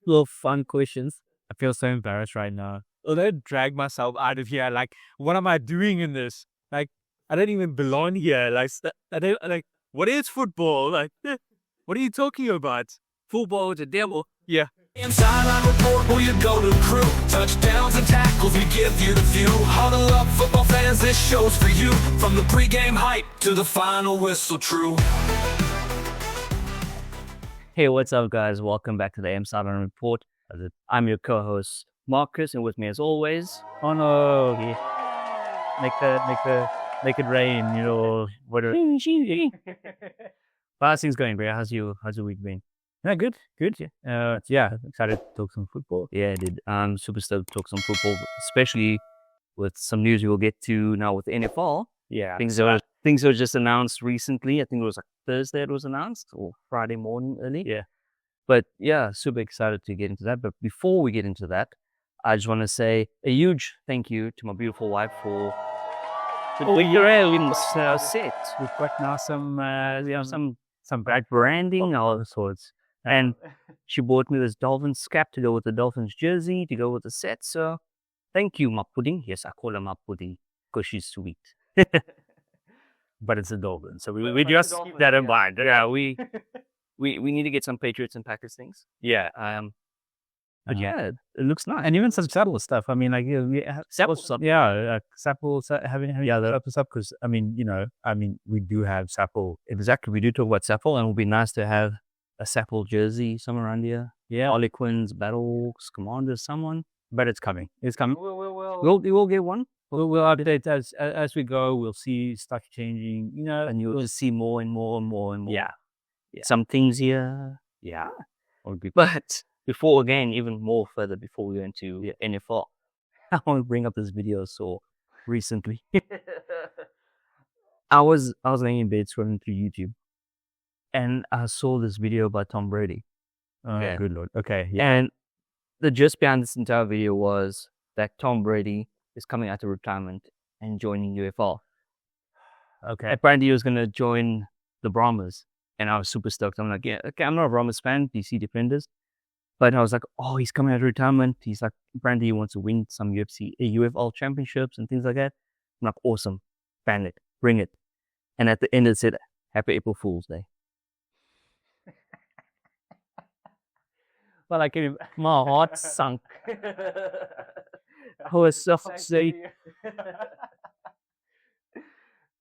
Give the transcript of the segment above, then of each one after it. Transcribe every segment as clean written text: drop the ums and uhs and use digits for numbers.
little fun questions. I feel so embarrassed right now. Although I drag myself out of here. Like, what am I doing in this? Like, I don't even belong here. Like, I don't like. What is football? Like, what are you talking about? Football is a devil. Yeah. AM Sideline Report, where you go to crew. Touchdowns and tackles, we give you the view. Huddle up, football fans, this show's for you. From the pregame hype to the final whistle, true. Hey, what's up, guys? Welcome back to the AM Sideline Report. I'm your co-host Marcus, and with me, as always, Arnold. Make it rain. You know what? how's things going, bro? How's your week been? Yeah, good. Yeah, excited to talk some football. Yeah, I did. I'm super stoked to talk some football, especially with some news we'll get to now with the NFL. Yeah, Things were just announced recently. I think it was like Thursday it was announced, or Friday morning early. Yeah. But yeah, super excited to get into that. But before we get into that, I just want to say a huge thank you to my beautiful wife for set. We've got now some bright branding, all sorts. And she bought me this Dolphins cap to go with the Dolphins jersey, to go with the set. So thank you, my pudding. Yes, I call her my pudding because she's sweet. but it's a Dolphin, so we just keep that in mind. Yeah, we need to get some Patriots and Packers things. Yeah. But yeah, it looks nice. And even some subtle stuff. I mean, like Subtle stuff. Yeah, Sapple having the stuff because we do have Sapple. Exactly, we do talk about SAAFL, and it would be nice to have a SAAFL jersey somewhere around here. Yeah, Harlequins, Battles, Commanders, someone. But it's coming. It's coming. We'll get one. We'll update as we go. We'll see stuff changing. And you'll just see more and more and more and more. Yeah. Some things here. Yeah. But before we go into the NFL, I want to bring up this video I saw recently. I was laying in bed scrolling through YouTube, and I saw this video by Tom Brady. Oh, yeah. Good Lord. Okay. Yeah. And the gist behind this entire video was that Tom Brady is coming out of retirement and joining UFL. Okay. Apparently he was going to join the Brahmas, and I was super stoked. I'm like, yeah, okay, I'm not a Brahmas fan, DC Defenders. But I was like, oh, he's coming out of retirement. He's like, apparently he wants to win some UFL championships and things like that. I'm like, awesome. Ban it. Bring it. And at the end it said, Happy April Fool's Day. Well, my heart sunk. I was so sick.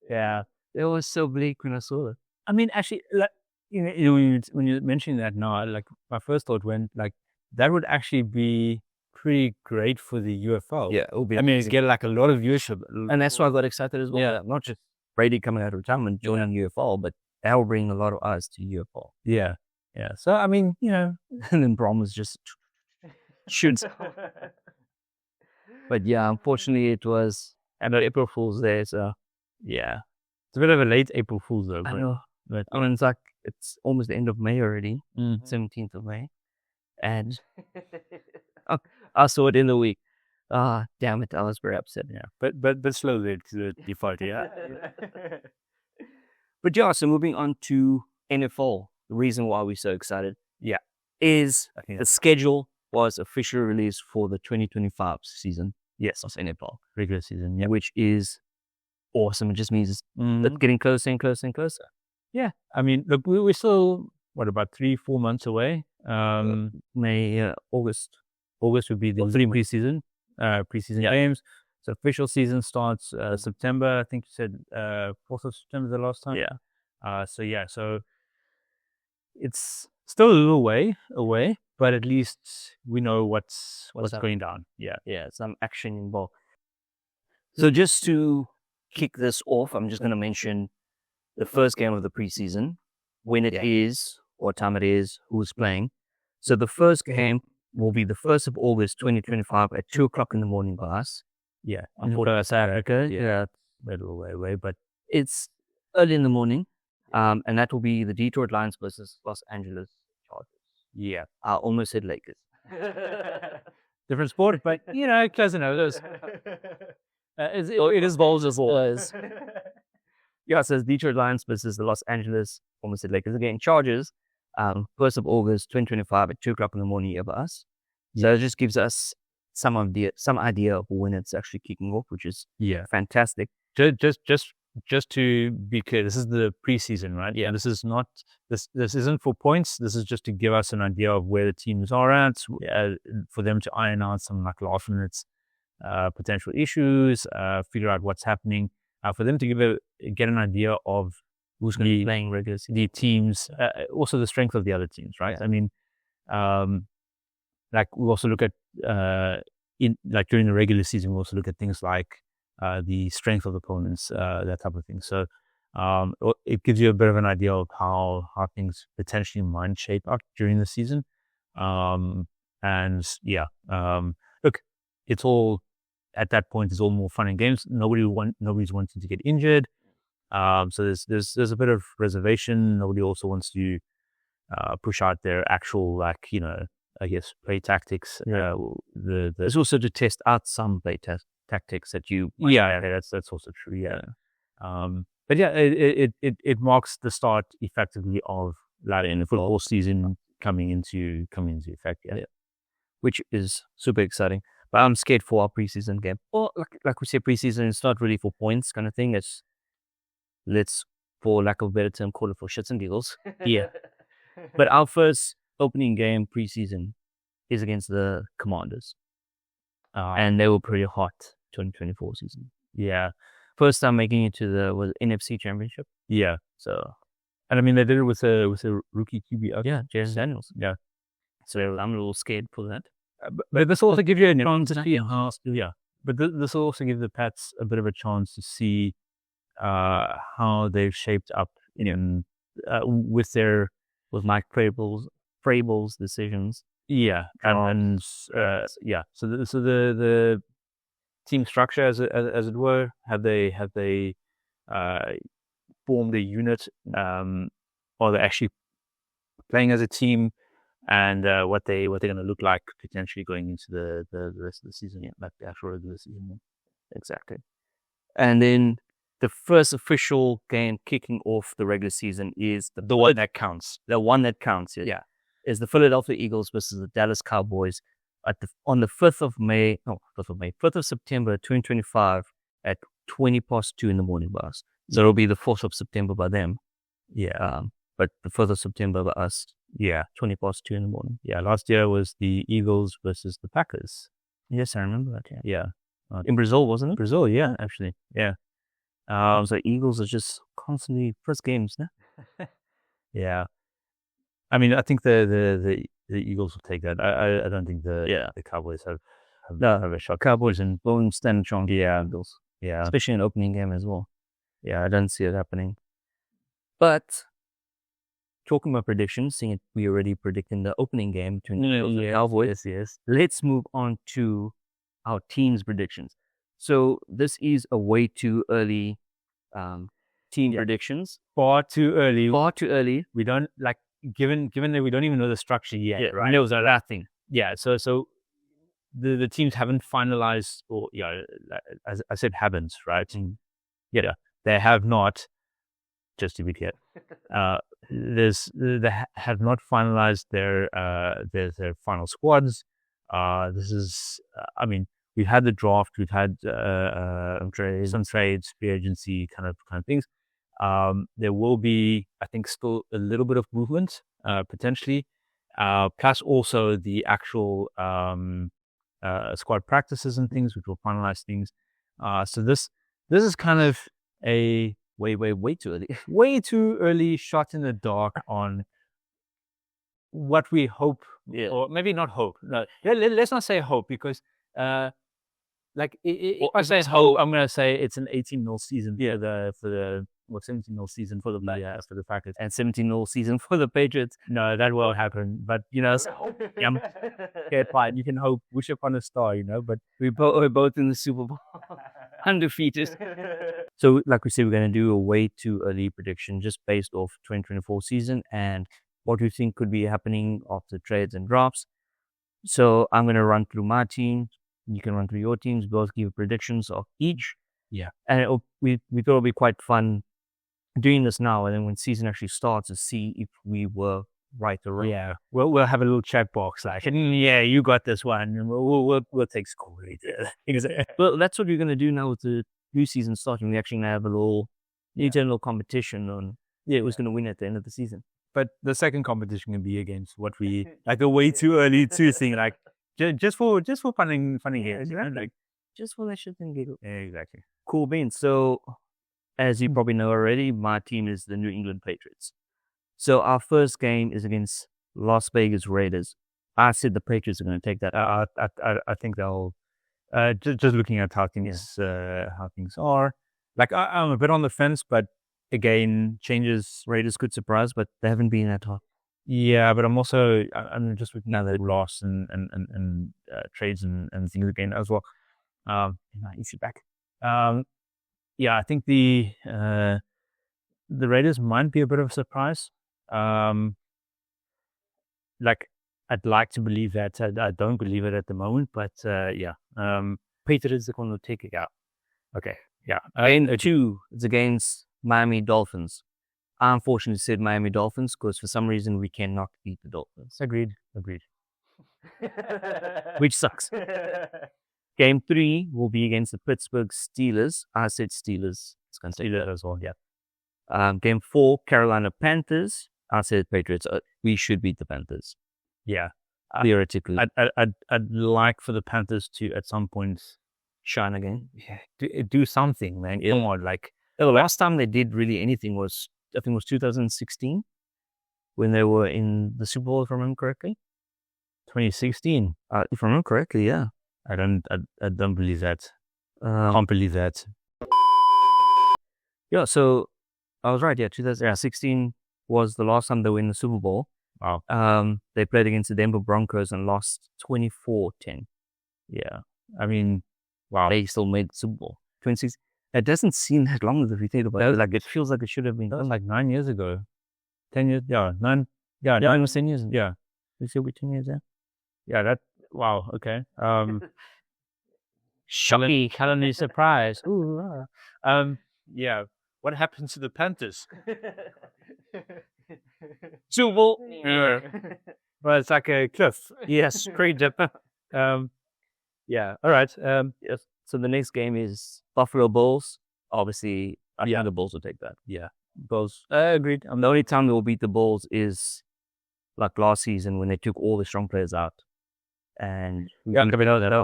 Yeah. It was so bleak when I saw it. I mean, actually, like, when you're mentioning that now, like my first thought went like that would actually be pretty great for the UFL. Yeah, it would be. I mean, it's get like a lot of viewership, and that's why I got excited as well. Yeah, not just Brady coming out of retirement joining UFL, but that will bring a lot of eyes to UFL. Yeah. So I mean, and then Brahmas just shoots. But yeah, unfortunately, it was April Fool's Day. So yeah, it's a bit of a late April Fool's though. I know. But I mean, it's almost the end of May already, 17th of May. And I saw it in the week. Damn it, I was very upset. Yeah, but slowly to the default, yeah. But yeah, so moving on to NFL, the reason why we're so excited, is the schedule was officially released for the 2025 season. Yes, of NFL. Regular season, which is awesome. It just means it's getting closer and closer and closer. Yeah, I mean, look, we're still about 3-4 months away. May August would be the preseason games. So official season starts September. I think you said 4th of September the last time. Yeah. So it's still a little way away, but at least we know what's going down. Yeah. Some action involved. So just to kick this off, I'm just going to mention the first game of the preseason, when it is, what time it is, who's playing. So the first game will be the 1st of August, 2025 at 2:00 in the morning by us. Yeah. Unfortunately, Saturday. Yeah. A little way away, but it's early in the morning. And that will be the Detroit Lions versus Los Angeles Chargers. Yeah. I almost said Lakers. Different sport, but, close enough. It is balls as well. Yeah, it says Detroit Lions versus the Los Angeles, almost said Lakers again, Chargers. 1st of August, 2025 at 2 o'clock in the morning here by us. So it just gives us some idea of when it's actually kicking off, which is fantastic. Just to be clear, this is the preseason, right? Yeah. This is not this isn't for points. This is just to give us an idea of where the teams are at, for them to iron out some like last minute potential issues, figure out what's happening, for them to get an idea of who's going to be playing regular season, the teams, also the strength of the other teams, right? I mean, like we also look at during the regular season, we also look at things like the strength of opponents, that type of thing. So it gives you a bit of an idea of how things potentially might shape up during the season. Look, it's all at that point. It's all more fun and games. Nobody's wanting to get injured. So there's a bit of reservation. Nobody also wants to push out their actual I guess play tactics. There's also to test out some play tactics that you. That's also true. Yeah. But yeah, it marks the start effectively of the football season coming into effect. Yeah. Which is super exciting. But I'm scared for our preseason game. Well, like we said, preseason is not really for points kind of thing. Let's, for lack of a better term, call it for shits and giggles. Yeah. But our first opening game preseason is against the Commanders. And they were pretty hot 2024 season. Yeah. First time making it to the NFC Championship. Yeah. So, and I mean, they did it with a rookie QB. Yeah, Jason Daniels. Yeah. So I'm a little scared for that. But this will also give you a chance to see But this will also give the Pats a bit of a chance to see how they've shaped up with Mike Vrabel's decisions. Yeah, and so the team structure, as it were, have they formed a unit? Are they actually playing as a team? And what they're going to look like potentially going into the rest of the season, like the actual regular season. Exactly. And then the first official game kicking off the regular season is the one that counts. The one that counts, yeah. Is the Philadelphia Eagles versus the Dallas Cowboys on the 5th of September 2025 at 2:20 in the morning by us. So it'll be the 4th of September by them. Yeah. But the 1st of September by us. Yeah. 2:20 in the morning. Yeah. Last year was the Eagles versus the Packers. Yes, I remember that. Yeah. In Brazil, wasn't it? Brazil, yeah, actually. Yeah. So Eagles are just constantly first games, no? Yeah. I mean, I think the Eagles will take that. I don't think the Cowboys have a shot. Cowboys and won't stand a chance. Yeah. Eagles. Yeah. Especially in opening game as well. Yeah, I don't see it happening. But talking about predictions, seeing it, we already predicting the opening game between the Cowboys. Yes. Let's move on to our team's predictions. So this is a way too early team predictions. Far too early. We don't given that we don't even know the structure yet, right? Knows nothing. Yeah. So the teams haven't finalized, or as I said, haven't, right? Yeah, they have not. Just to be clear, they have not finalized their final squads. This is, I mean, we've had the draft, we've had some trades, free agency kind of things. There will be, I think, still a little bit of movement potentially, plus also the actual squad practices and things, which will finalize things. So this is kind of a way too early. Way too early shot in the dark on what we hope, or maybe not hope. No, let's not say hope, because if I say hope, I'm gonna say it's an 18-0 season for the 17-0 season for the Patriots, and 17-0 season for the Patriots. No, that won't happen. But fine. You can hope, wish upon a star, But we're both in the Super Bowl, undefeated. So, like we said, we're going to do a way too early prediction just based off 2024 season and what we think could be happening after trades and drafts. So, I'm going to run through my team. You can run through your teams. Both give predictions of each. Yeah. And we thought it'll be quite fun doing this now, and then when season actually starts, to see if we were right or wrong. Yeah, we'll have a little chat box like, yeah, you got this one, and we'll take score later. Exactly. Well, that's what we're going to do now with the new season starting. We actually have a little internal competition on who's going to win at the end of the season. But the second competition can be against what we like a way too early to thing, like just for funny games, you know? Like Just for that shit and giggle. yeah, exactly. Cool beans. So, as you probably know already, my team is the New England Patriots. So our first game is against Las Vegas Raiders. I said the Patriots are going to take that. I think they'll just looking at how things are. Like I'm a bit on the fence, but again, changes. Raiders could surprise, but they haven't been that hot. Yeah, but I'm also I'm just looking at the loss and trades and things again as well. Easy back. Yeah, I think the Raiders might be a bit of a surprise. Like I'd like to believe that. I don't believe it at the moment, but yeah. Patriots are going to take it out. Okay. Yeah. Game 2 is against Miami Dolphins. I unfortunately said Miami Dolphins because for some reason we cannot beat the Dolphins. Agreed. Which sucks. Game 3 will be against the Pittsburgh Steelers. I said Steelers. It's going to stay there as well. Yeah. Game 4, Carolina Panthers. I said Patriots. We should beat the Panthers. Yeah. Theoretically. I'd like for the Panthers to at some point Shine again. Yeah, do something, man. Yeah. Come on, like The last time they did really anything was, I think it was 2016 when they were in the Super Bowl, if I remember correctly. 2016. If I remember correctly, yeah. I don't believe that. Can't believe that. Yeah, so I was right. Yeah, 2016 was the last time they were in the Super Bowl. Wow. They played against the Denver Broncos and lost 24-10. Yeah. I mean, wow. They still made the Super Bowl. 26. It doesn't seem that long as if you think about it. Like it feels like it should have been. That was like 9 years ago. 10 years. Yeah. 9. Yeah. Yeah, almost 10 years. Yeah. It's still 10 years, yeah. Yeah. That. Wow. Okay. Shocking. Calendar surprise. Ooh. Yeah. What happened to the Panthers? Super Bowl. Yeah. Well, it's like a cliff. Yes, straight up. Yeah. All right. Yes. So the next game is Buffalo Bulls. Obviously, I think the Bulls will take that. Yeah. Bulls. Agreed. The only time they will beat the Bulls is like last season when they took all the strong players out. And that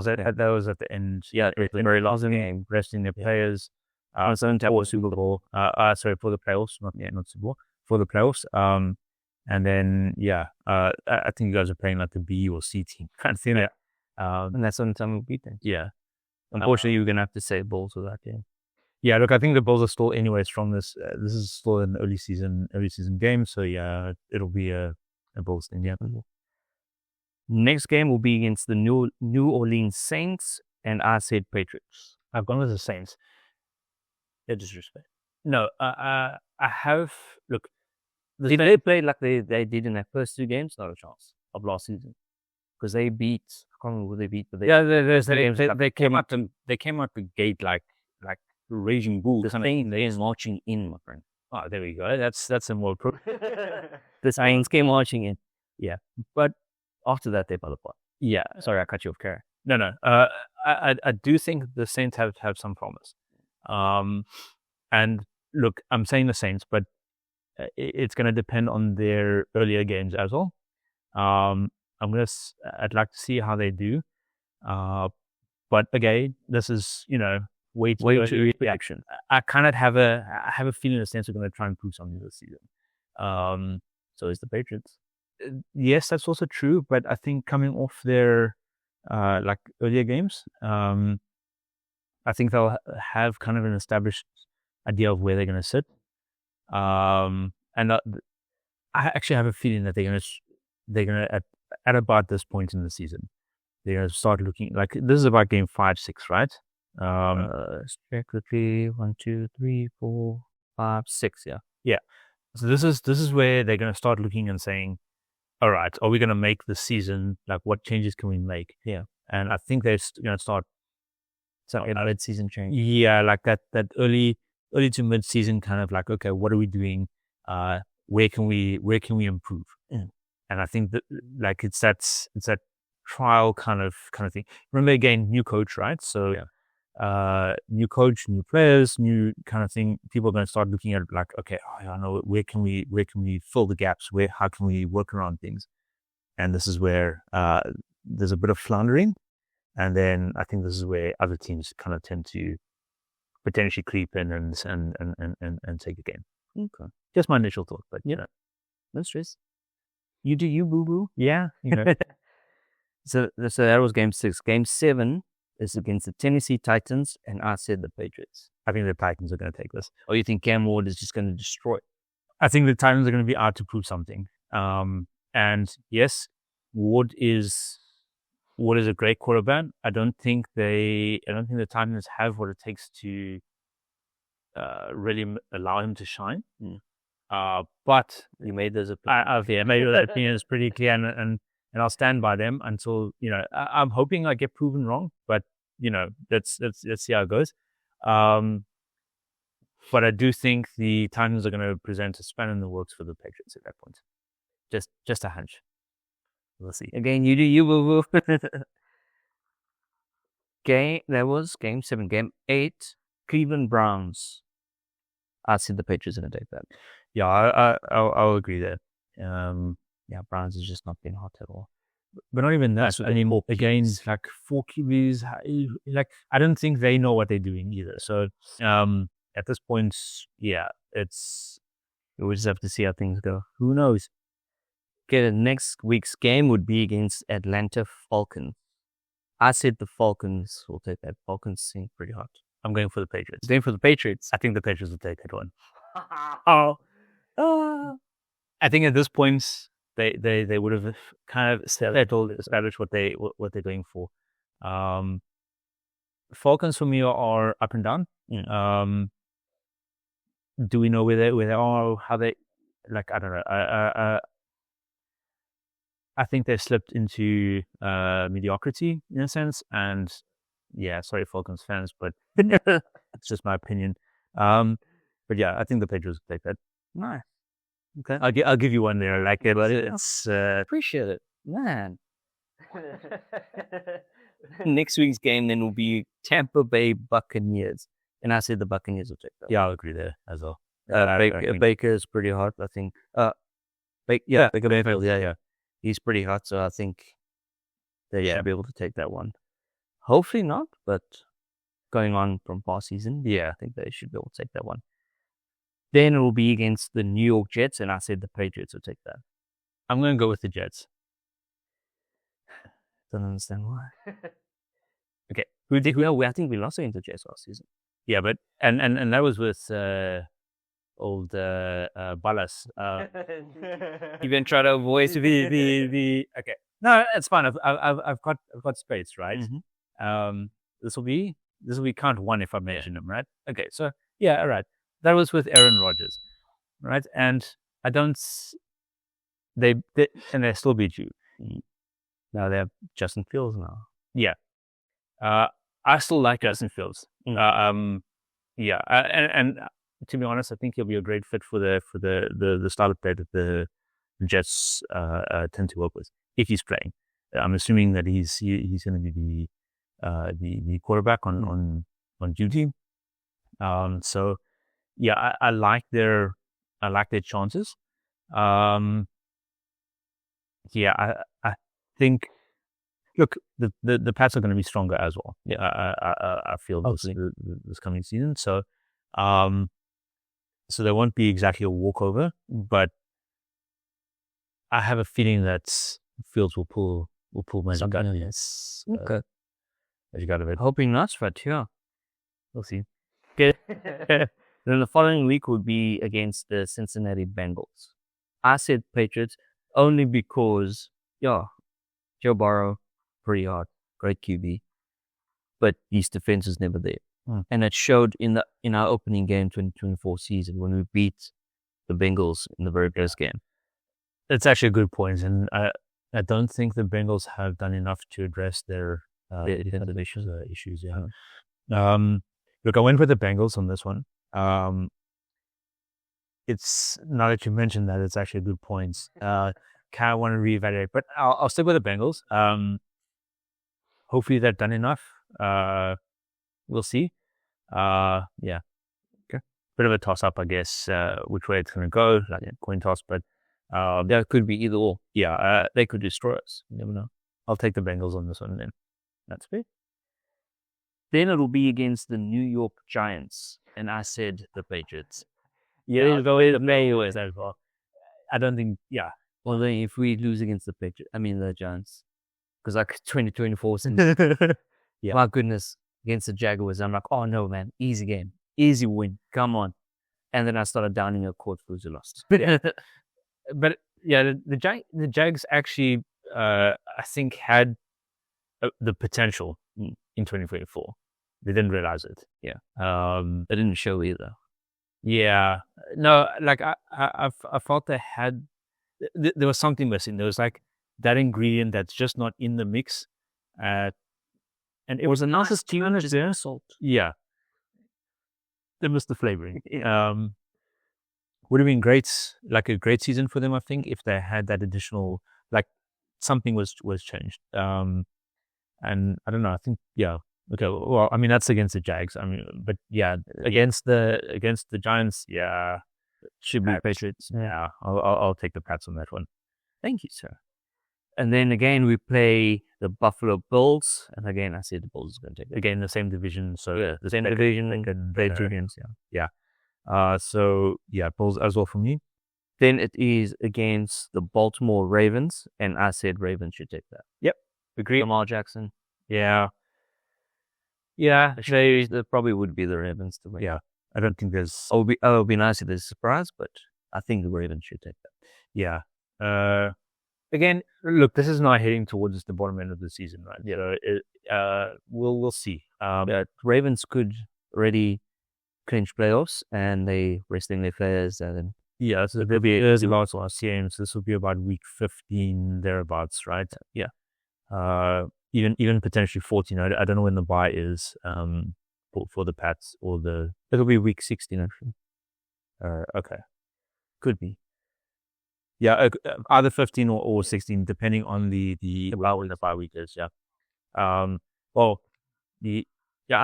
was at the end. Yeah, the very last game, resting their players. For Super Bowl. Sorry, for the playoffs, not Super Bowl, for the playoffs. And then I think you guys are playing like the B or C team kind of thing. Yeah. And that's the only time we'll beat them. Yeah. Unfortunately, you're gonna have to say Bulls for that game. Yeah, look, I think the Bulls are still anyways from this. This is still an early season game, so yeah, it'll be a Bulls thing. Yeah. Next game will be against the New Orleans Saints, and I said Patriots. I've gone with the Saints. No disrespect. No, I have. Look, Did they play like they did in their first 2 games? Not a chance of last season because they beat. I can't remember who they beat, but they came out the gate like raging bulls. They is marching in, my friend. Oh, there we go. That's a more pro. The Saints came marching in. Yeah, but after that they fell apart. Yeah. Sorry, I cut you off, Kara. No. I do think the Saints have some promise. And look, I'm saying the Saints, but it's going to depend on their earlier games as well. I'd like to see how they do. But again, this is, way too early reaction. I kind of have a feeling the Saints are going to try and prove something this season. So is the Patriots. Yes, that's also true. But I think coming off their earlier games, I think they'll have kind of an established idea of where they're going to sit. And I actually have a feeling that they're going to at about this point in the season, they're going to start looking like this is about game 5, 6, right? Quickly 1, 2, 3, 4, 5, 6. Yeah. So this is where they're going to start looking and saying, all right, are we going to make the season? Like, what changes can we make? Yeah. And I think they're going to start. So a mid-season change. Yeah, like that early to mid-season kind of like, okay, what are we doing? where can we improve? Mm. And I think that like it's that trial kind of thing. Remember, again, new coach, right? So new coach, new players, new kind of thing. People are going to start looking at like, okay, I know where can we fill the gaps? How can we work around things? And this is where there's a bit of floundering, and then I think this is where other teams kind of tend to potentially creep in and take a game. Okay. Just my initial thought, but no stress. You do you, boo boo. Yeah. So that was game 6. Game 7 is against the Tennessee Titans, and I said the Patriots. I think the Titans are going to take this. Or you think Cam Ward is just going to destroy it? I think the Titans are going to be out to prove something. And yes, Ward is a great quarterback. I don't think the Titans have what it takes to really allow him to shine. But you made those opinions. Maybe that opinion is pretty clear, and I'll stand by them until I'm hoping I get proven wrong. But let's see how it goes. But I do think the Titans are going to present a spanner in the works for the Patriots at that point. Just a hunch. We'll see. Again, you do you, boo boo. That was game 7. Game 8, Cleveland Browns. I said the Patriots are going to take that. Yeah, I'll agree there. Browns has just not been hot at all. But not even that. I mean, again, like 4 QBs, like I don't think they know what they're doing either. So at this point, yeah, we just have to see how things go. Who knows? Okay, the next week's game would be against Atlanta Falcons. I said the Falcons will take that. Falcons seem pretty hot. I'm going for the Patriots. Going for the Patriots. I think the Patriots will take that one. I think at this point they would have kind of established what they're going for. Falcons for me are up and down. Do we know where they are? How they I don't know. I think they've slipped into mediocrity in a sense, and yeah, sorry Falcons fans, but it's just my opinion. But yeah, I think the Patriots will take that. Nice. Okay. I'll give you one there, like it, but it's appreciate it, man. Next week's game then will be Tampa Bay Buccaneers, and I said the Buccaneers will take that. Yeah, I'll agree there as well. Baker is pretty hot, I think. Baker Mayfield, yeah. He's pretty hot, so I think they should be able to take that one. Hopefully not, but going on from past season, I think they should be able to take that one. Then it will be against the New York Jets, and I said the Patriots will take that. I'm going to go with the Jets. Don't understand why. Okay. I think we lost against the Jets last season. Yeah, but and that was with old Ballas. Even try to avoid the okay. No, it's fine. I've got space, right? Mm-hmm. This will be count 1 if I mention them, right? Okay, so yeah, all right. That was with Aaron Rodgers, right? And I don't. They still beat you. Now they have Justin Fields now. Yeah. I still like Justin Fields. And to be honest, I think he'll be a great fit for the style of play that the Jets tend to work with if he's playing. I'm assuming that he's going to be the quarterback on duty. So yeah, I like their chances. I think. Look, the Pats are going to be stronger as well. Yeah, I feel this coming season. So, so there won't be exactly a walkover, but I have a feeling that Fields will pull magic out of it. Okay, magic out of it. Hoping not, but yeah, we'll see. Okay. Then the following week would be against the Cincinnati Bengals. I said Patriots only because Joe Burrow. Pretty hard, great QB, but his defense is never there, and it showed in our opening game 2024 season when we beat the Bengals in the very first game. That's actually a good point, and I don't think the Bengals have done enough to address their defensive issues. Yeah. Look, I went with the Bengals on this one. it's now that you mentioned that, it's actually a good point. Kind of want to reevaluate, but I'll stick with the Bengals. Hopefully they've done enough. We'll see. Yeah. Okay. Bit of a toss up, I guess, which way it's going to go, like a coin toss, but That could be either or. yeah, They could destroy us. You never know. I'll take the Bengals on this one then. That's fair. Then it'll be against the New York Giants, and I said the Patriots. Yeah, the Mayors. as well. I don't think, yeah. Well, then if we lose against the Patriots, I mean the Giants, because like 2024, Yeah. my goodness, against the Jaguars, I'm like, oh no, man, easy game, easy win, come on. And then I started downing a court because we lost. But yeah, the Jags actually, I think, had the potential in 2024. They didn't realize it. Yeah. They It didn't show either. Yeah. No, like I felt they had. There was something missing. There was like that ingredient that's just not in the mix. And it was a nicest team. Just salt. Yeah. They missed the flavoring. Would have been great, like a great season for them, I think, if they had that additional, like something was changed. And I don't know, I think, yeah. Okay, well, I mean, that's against the Jags. I mean, but yeah, against the Giants, yeah. Should be Patriots. Yeah, I'll take the Pats on that one. Thank you, sir. And then again, we play the Buffalo Bills. And again, I said the Bills is going to take it. Again, the same division. So Yeah, the same division. they can play better. 2 games. Yeah. So yeah, Bills as well for me. Then it is against the Baltimore Ravens. And I said Ravens should take that. Agree. Lamar Jackson. Yeah. Actually, it probably would be the Ravens to win. Yeah. I don't think there's. It would be nice if there's a surprise, but I think the Ravens should take that. Yeah. Again, look, this is now heading towards the bottom end of the season, right? Yeah. So we'll see. Ravens could already clinch playoffs, and they resting their players, and then Yeah, so there'll be last games. This will be about week 15 thereabouts, right? Yeah. Even potentially 14. I don't know when the bye is for the Pats it'll be week 16 actually. Okay, could be. Yeah, either 15 or 16, depending on the bye week is. Yeah. I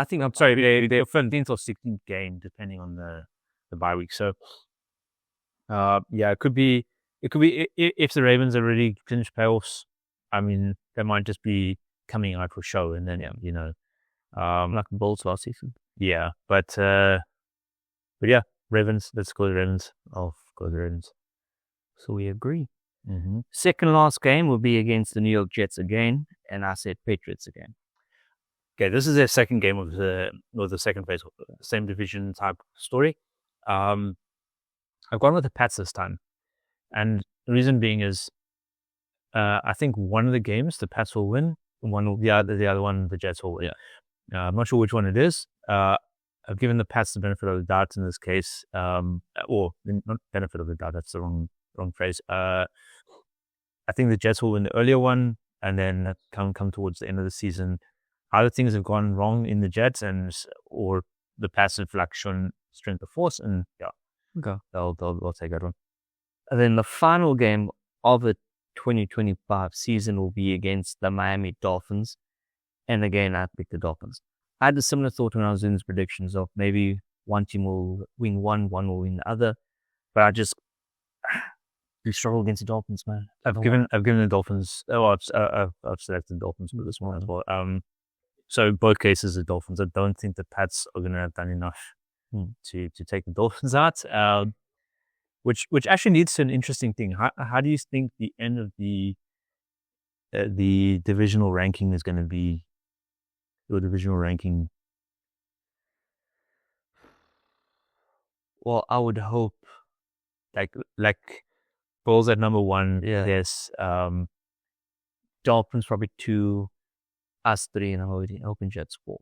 think I'm sorry. They're 15th or 16th game, depending on the bye week. So. It could be if the Ravens are really clinched playoffs. I mean, they might just be coming out for show, and then like the Bulls last season. Yeah, but yeah, Ravens. Let's go to the Ravens. I'll go to the Ravens. So we agree. Mm-hmm. Second last game will be against the New York Jets again, and I said Patriots again. Okay, this is their second game of the second phase, same division type story. I've gone with the Pats this time. And the reason being is I think one of the games the Pats will win, the other one the Jets will win. Yeah. I'm not sure which one it is. I've given the Pats the benefit of the doubt in this case. Or not benefit of the doubt, that's the wrong phrase. I think the Jets will win the earlier one, and then come towards the end of the season. Either things have gone wrong in the Jets or the Pats have shown strength of force, and yeah. Okay. They'll take that one. And then the final game of the 2025 season will be against the Miami Dolphins. And again, I picked the Dolphins. I had a similar thought when I was doing these predictions of maybe one team will win one will win the other. But I just struggle against the Dolphins, man. I've given the Dolphins. I've selected the Dolphins for this one as well. So both cases the Dolphins. I don't think the Pats are going to have done enough to take the Dolphins out, which actually leads to an interesting thing. How do you think the end of the divisional ranking is going to be? Your divisional ranking. Well, I would hope like Bulls at number 1. Yeah. Yes. Dolphins probably 2, us 3, and I'm hoping Jets 4.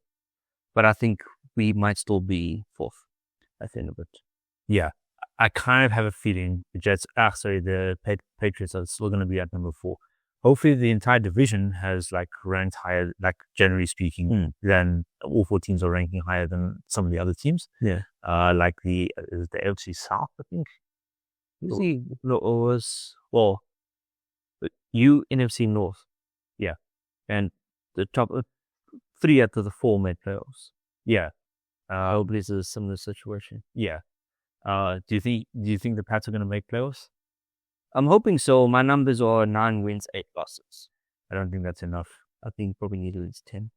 But I think we might still be 4th at the end of it. Yeah, I kind of have a feeling the the Patriots are still going to be at number 4. Hopefully the entire division has ranked higher, generally speaking, than all 4 teams are ranking higher than some of the other teams. Yeah. The AFC South, I think. See, no, it was NFC North. Yeah. And the top 3 out of the 4 made playoffs. Yeah. Hopefully it's a similar situation. Yeah. Do you think the Pats are going to make playoffs? I'm hoping so. My numbers are 9 wins, 8 losses. I don't think that's enough. I think probably need at least 10.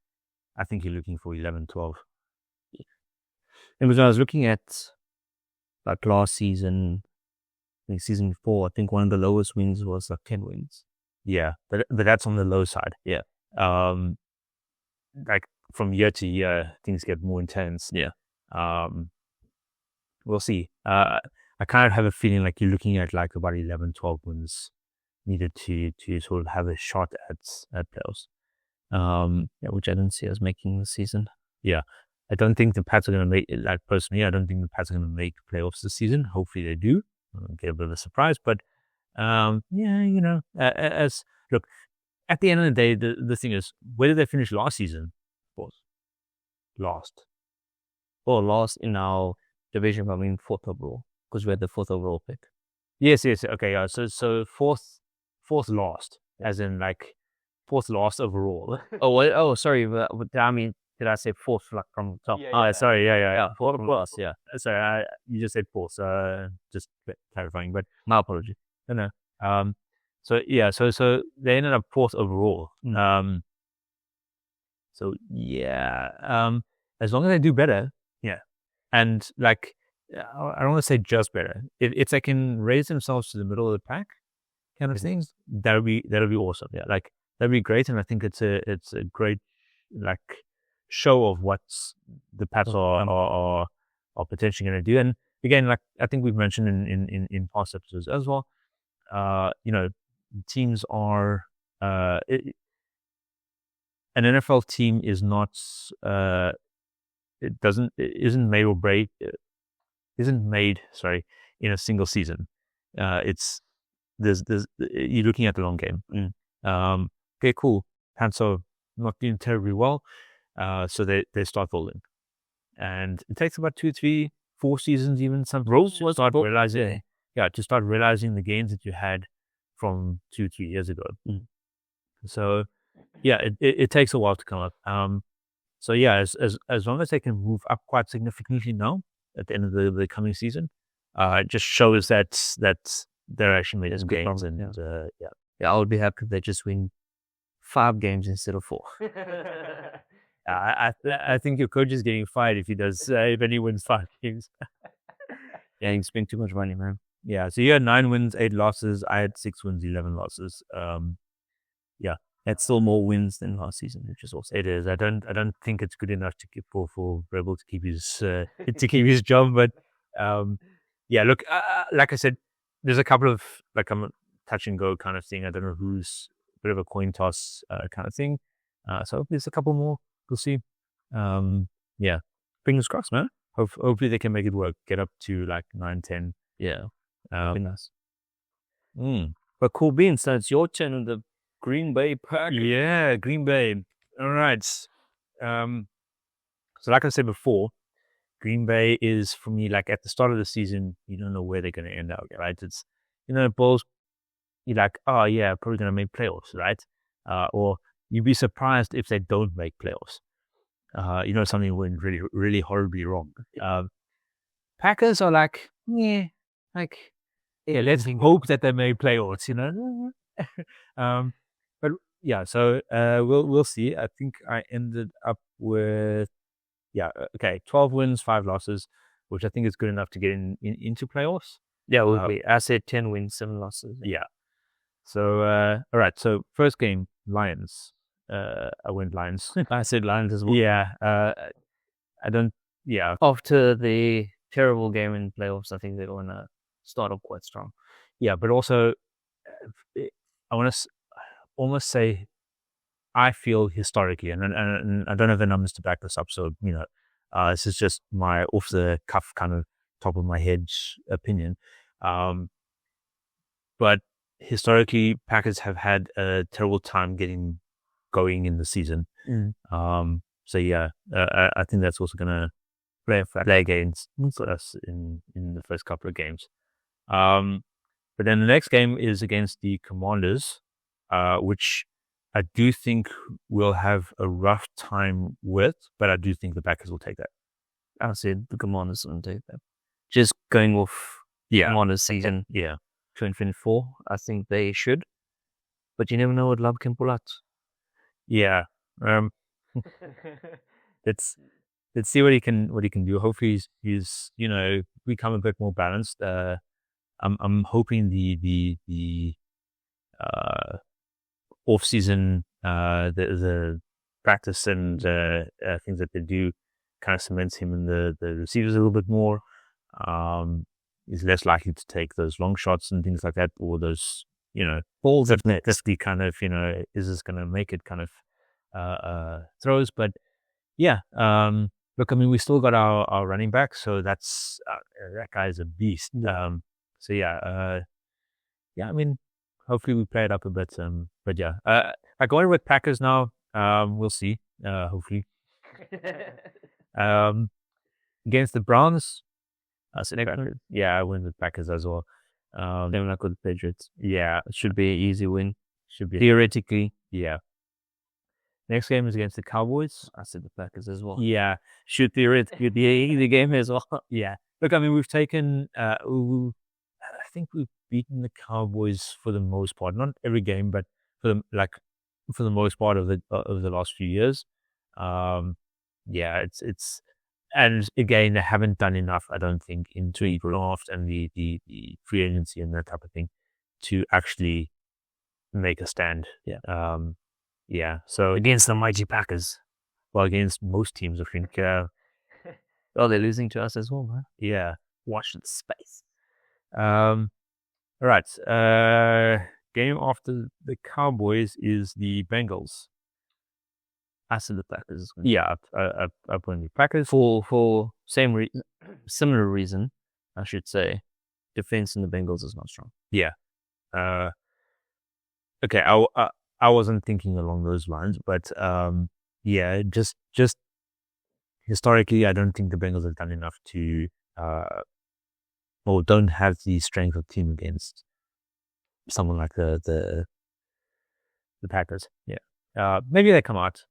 I think you're looking for 11, 12. Yeah. And when I was looking at like last season, I think season 4, I think one of the lowest wins was like 10 wins. Yeah, but that's on the low side. Yeah. Like from year to year, things get more intense. Yeah. We'll see. I kind of have a feeling like you're looking at like about 11, 12 wins needed to sort of have a shot at playoffs. Yeah, which I don't see us making this season. Yeah. I don't think the Pats are going to make it. Like personally, I don't think the Pats are going to make playoffs this season. Hopefully they do. Get a bit of a surprise, but yeah, you know, look, at the end of the day, the thing is, where did they finish last season? Last. Well, last in our division, but I mean 4th overall, because we had the 4th overall pick. Yes. Okay, yeah. So fourth last, as in like 4th last overall. Sorry, but I mean, did I say 4th like from the top? Yeah. Sorry, yeah. 4th last, yeah. Sorry, you just said 4th, so just clarifying. But my apology. No. So yeah, so they ended up 4th overall. So yeah, as long as they do better, yeah, and like I don't want to say just better. If they can raise themselves to the middle of the pack, kind of things, that'll be awesome. Yeah, like that'd be great, and I think it's a great like show of what the Pats are potentially going to do. And again, like I think we've mentioned in past episodes as well, you know, teams are an NFL team is not isn't made in a single season. It's there's you're looking at the long game. Okay, cool. Pats are not doing terribly well, so they start folding, and it takes about 2, 3, 4 seasons, even some to start realizing. Yeah, to start realizing the gains that you had from 2, 3 years ago. So yeah, it takes a while to come up. So yeah, as long as they can move up quite significantly now at the end of the coming season, it just shows that they're actually made some gains. And I would be happy if they just win 5 games instead of 4. I think your coach is getting fired if he does if he wins 5 games. Yeah, you spend too much money, man. Yeah, so you had 9 wins, 8 losses. I had 6 wins, 11 losses. Yeah, that's still more wins than last season, which is awesome. It is. I don't think it's good enough to keep for Rebel to keep his his job. But yeah, look, like I said, there's a couple of like I'm touch and go kind of thing. I don't know who's a bit of a coin toss kind of thing. So there's a couple more. We'll see. Yeah, fingers crossed, man. Hopefully they can make it work. Get up to like 9, 10. Yeah. Be nice. But cool beans. So it's your turn on the Green Bay Pack. Yeah, Green Bay. All right. So like I said before, Green Bay is for me like at the start of the season, you don't know where they're going to end up, right? It's Bulls. You're like, oh yeah, probably going to make playoffs, right? Or you'd be surprised if they don't make playoffs. Something went really, really horribly wrong. Packers are like, let's hope that they make playoffs, but yeah, so we'll see. I think I ended up with 12 wins, 5 losses, which I think is good enough to get into playoffs. Yeah, I said 10 wins, 7 losses. Yeah. So all right. So first game, Lions. I went Lions. I said Lions as well. Yeah. I don't. Yeah. After the terrible game in playoffs, I think they're going to start off quite strong. Yeah, but also, I want to almost say, I feel historically, and I don't have the numbers to back this up, so this is just my off the cuff kind of top of my head opinion. But historically, Packers have had a terrible time getting going in the season. So yeah, I think that's also going to play against us in the first couple of games. But then the next game is against the Commanders, which I do think we'll have a rough time with, but I do think the Packers will take that. I said the Commanders wouldn't take that. Just going off Commanders season 2024, I think they should. But you never know what Love can pull out. Yeah. Let's see what he can do. Hopefully he's become a bit more balanced. I'm hoping the off season the practice and things that they do kind of cements him in the receivers a little bit more. He's less likely to take those long shots and things like that, or those balls that the kind of is this going to make it kind of throws. But yeah, look, I mean, we still got our running back, so that's that guy is a beast. So yeah, I mean, hopefully we play it up a bit. But yeah, I go in with Packers now. We'll see. Hopefully, against the Browns. I win with Packers as well. They're not good Patriots. Yeah, it should be an easy win. Should be theoretically. Yeah. Next game is against the Cowboys. I said the Packers as well. Yeah, should theoretically be an easy game as well. Yeah. Look, I mean, we've taken. I think we've beaten the Cowboys for the most part. Not every game, but for the most part of the last few years. Yeah, it's. And again, they haven't done enough, I don't think, into the draft and the free agency and that type of thing to actually make a stand. Yeah. So against the mighty Packers. Well, against most teams, I think. They're losing to us as well, man. Yeah. Watch the space. All right. Game after the Cowboys is the Bengals. I said the Packers. Yeah, I put in the Packers for similar reason, I should say. Defense in the Bengals is not strong. Yeah. Okay. I wasn't thinking along those lines, but yeah, just historically, I don't think the Bengals have done enough to or don't have the strength of team against someone like the Packers. Yeah. Maybe they come out.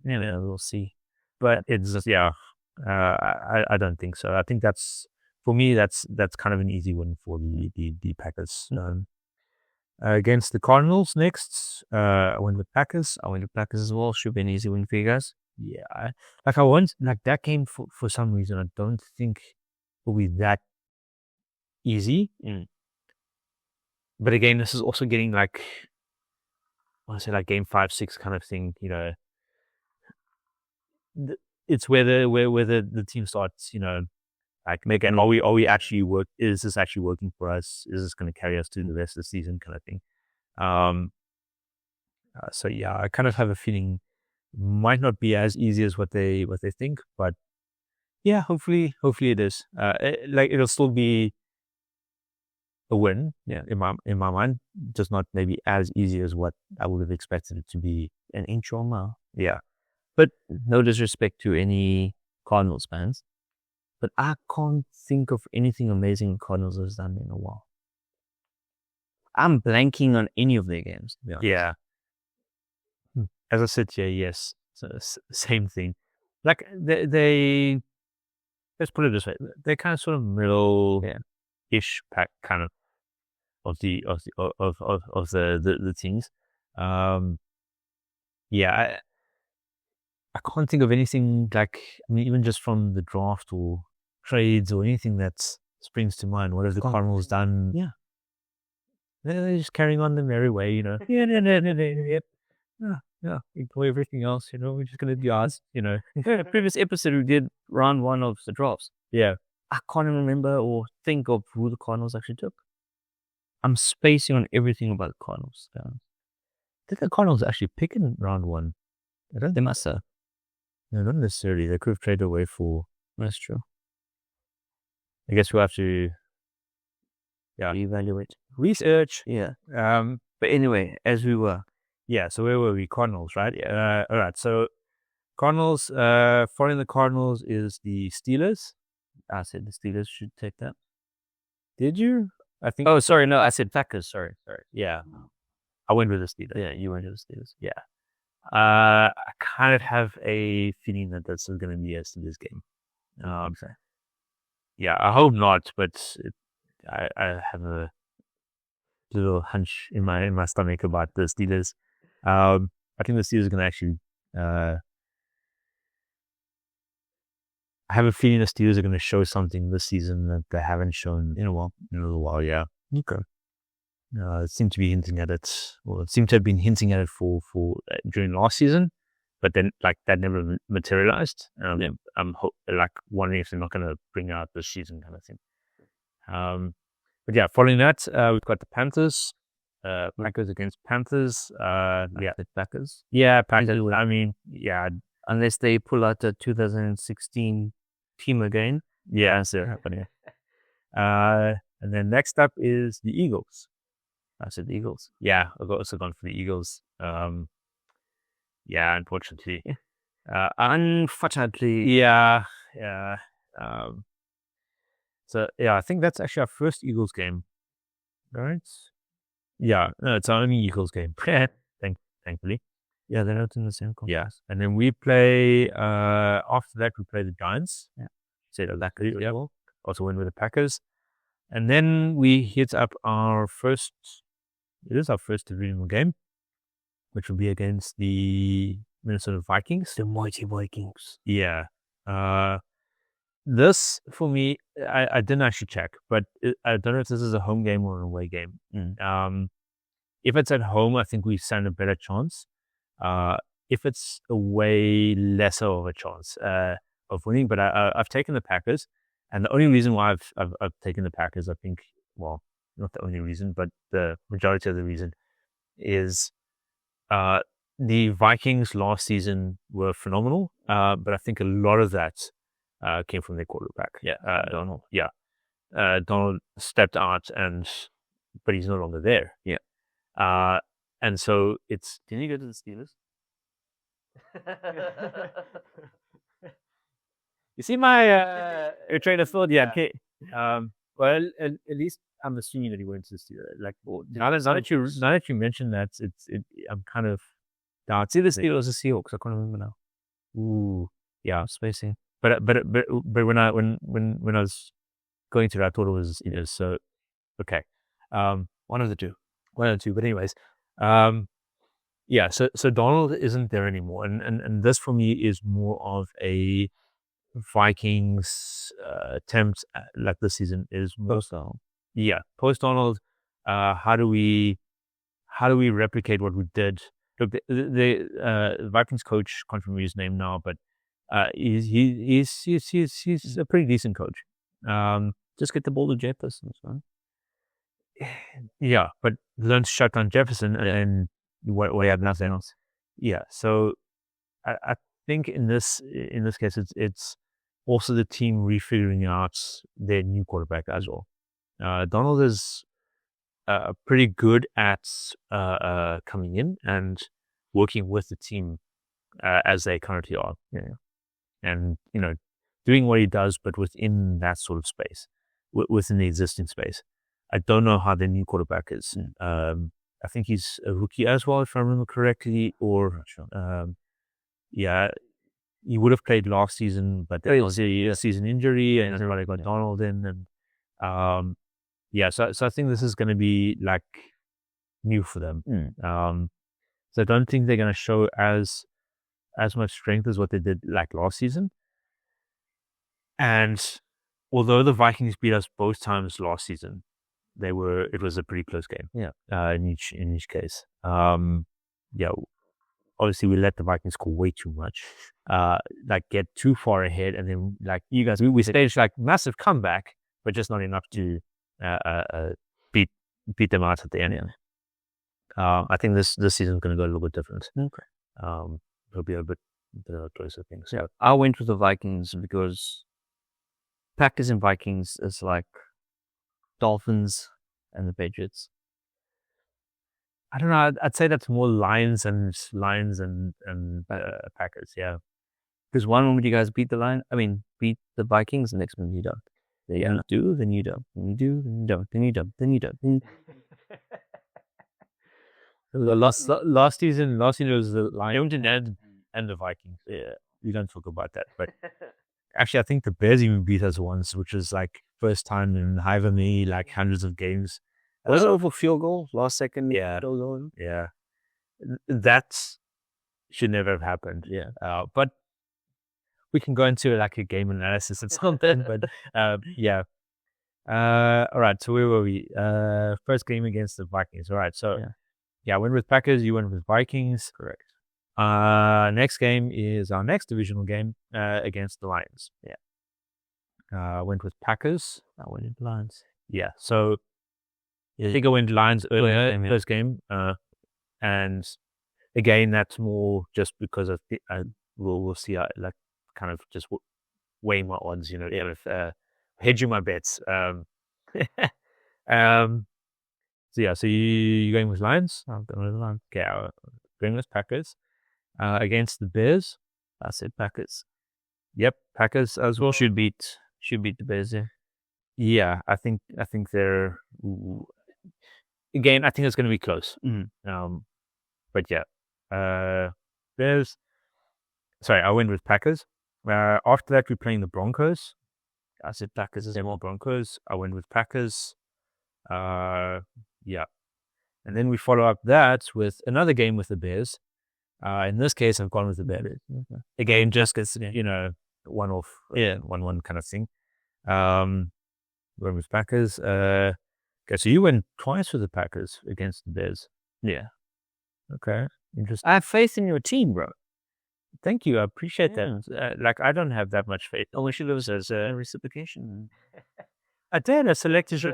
We'll see. But it's just I don't think so. I think that's for me. That's kind of an easy win for the Packers. Against the Cardinals next. I win with Packers. I win with Packers as well. Should be an easy win for you guys. Yeah. I want that game for some reason. I don't think will be that easy. But again, this is also getting I want to say game 5, 6 kind of thing. It's where the team starts. Making are we actually work? Is this actually working for us? Is this going to carry us to the rest of the season, kind of thing? So yeah, I kind of have a feeling it might not be as easy as what they think, but yeah, hopefully it is. It'll still be a win, in my mind, just not maybe as easy as what I would have expected it to be. An inch or more. Yeah. But no disrespect to any Cardinals fans, but I can't think of anything amazing Cardinals has done in a while. I'm blanking on any of their games. Yeah. As I said here, yes, so same thing. They let's put it this way: they're kind of sort of middle-ish pack kind of the teams. Yeah, I can't think of anything even just from the draft or trades or anything that springs to mind. What have the Cardinals done? Yeah, they're just carrying on the merry way, Yeah, ignore everything else, we're just gonna do ours, Previous episode we did round 1 of the drafts. Yeah. I can't even remember or think of who the Cardinals actually took. I'm spacing on everything about the Cardinals. Did the Cardinals actually pick in round 1? They must have. No, not necessarily. They could have traded away for. That's true. I guess we'll have to evaluate. Research. Yeah. But anyway, as we were. Yeah, so where were we? Cardinals, right? All right, so Cardinals, following the Cardinals is the Steelers. I said the Steelers should take that. Did you? I think. Oh, sorry, no, I said Packers. Sorry. Yeah, I went with the Steelers. Yeah, you went to the Steelers. I kind of have a feeling that this is going to be a Steelers game. Yeah, I hope not, but I have a little hunch in my stomach about the Steelers. I think the Steelers are going to actually. I have a feeling the Steelers are going to show something this season that they haven't shown in a little while. Yeah. Okay. It seemed to be hinting at it. Well, it seemed to have been hinting at it for during last season, but then like that never materialized. I'm like wondering if they're not going to bring out this season kind of thing. But yeah, following that, we've got the Panthers. Packers against Panthers. The Packers. Yeah, Packers. I mean, yeah, Unless they pull out the 2016 team again. yeah, so happening. And then next up is the Eagles. I said the Eagles. Yeah, I've also gone for the Eagles. Yeah, unfortunately. Unfortunately. Yeah. So yeah, I think that's actually our first Eagles game, right? Yeah, no, it's our only Eagles game. Thankfully. Yeah, they're not in the same conference. Yeah, and then we play. After that, we play the Giants. Yeah. So that could also win with the Packers, and then we hit up our first. It is our first divisional game, which will be against the Minnesota Vikings. The mighty Vikings. Yeah. This for me, I didn't actually check, but I don't know if this is a home game or an away game. If it's at home, I think we stand a better chance. If it's away, lesser of a chance of winning. But I've taken the Packers, and the only reason why I've taken the Packers, I think, well, not the only reason, but the majority of the reason is the Vikings last season were phenomenal, but I think a lot of that came from their quarterback. Yeah, Donald. Yeah, Donald stepped out, but he's no longer there. Yeah. And so it's. Didn't he go to the Steelers? You see my train of thought? Yeah. Okay. Well, at least I'm assuming that he went to the Steelers. Like, now that you mentioned that, I'm kind of doubting. See the Steelers or Seahawks? I can't remember now. Ooh, yeah. Spacing. But when I was going through, I thought it was so okay. One of the two. But anyways, yeah. So Donald isn't there anymore, and this for me is more of a Vikings attempt like this season is Post Donald. Yeah, post Donald. How do we replicate what we did? Look, the Vikings coach, can't remember his name now, but he's a pretty decent coach. Just get the ball to Jefferson, right? Yeah, but learn to shut down Jefferson and we have nothing else. Yeah, so I think in this case it's also the team refiguring out their new quarterback as well. Donald is pretty good at coming in and working with the team as they currently are. Yeah. And doing what he does, but within that sort of space, within the existing space. I don't know how the new quarterback is. I think he's a rookie as well, if I remember correctly. Or yeah, he would have played last season, but there was a season injury, and everybody got Donald in, and yeah. So I think this is going to be like new for them. So I don't think they're going to show as much strength as what they did like last season. And although the Vikings beat us both times last season, it was a pretty close game. Yeah. In each case. Yeah. Obviously we let the Vikings score way too much. Like get too far ahead, and then like you guys, we staged like massive comeback, but just not enough to beat them out at the end. Yeah. I think this season is going to go a little bit different. Okay. It'll be a bit closer things. Yeah. I went with the Vikings because Packers and Vikings is like Dolphins and the Patriots. I don't know. I'd say that's more Lions and Packers. Yeah, because one moment you guys beat the Vikings, the next moment you don't. Then you do, then you don't. Then you do, then you don't. Then you don't. Then you don't. Then Last season it was the Lions and the Vikings. Yeah, we don't talk about that. But actually, I think the Bears even beat us once, which was like first time in however many like hundreds of games. Was it over field goal? Last second? Yeah. Field goal? Yeah, that should never have happened. Yeah. But we can go into like a game analysis or something. But yeah. All right. So where were we? First game against the Vikings. All right. So yeah, I went with Packers. You went with Vikings. Correct. Next game is our next divisional game against the Lions. Yeah. I went with Packers. I went with Lions. Yeah. So I think I went Lions earlier in first game. And again, that's more just because of we'll see. Like kind of just weighing my odds, hedging my bets. So yeah, so you going with Lions? I'm going with Lions. Okay, going with Packers against the Bears. I said Packers. Yep, Packers as well. Should beat the Bears. Yeah, I think they're again. I think it's going to be close. Mm-hmm. But yeah, Bears. Sorry, I went with Packers. After that, we're playing the Broncos. I said Packers as well. Broncos. I went with Packers. Yeah. And then we follow up that with another game with the Bears. In this case, I've gone with the Bears. Okay. Again, just because, one off, 1-1 kind of thing. Went with Packers. Okay, so you went twice with the Packers against the Bears. Yeah. Okay. Interesting. I have faith in your team, bro. Thank you. I appreciate that. I don't have that much faith. I wish it was as a reciprocation. I did. I selected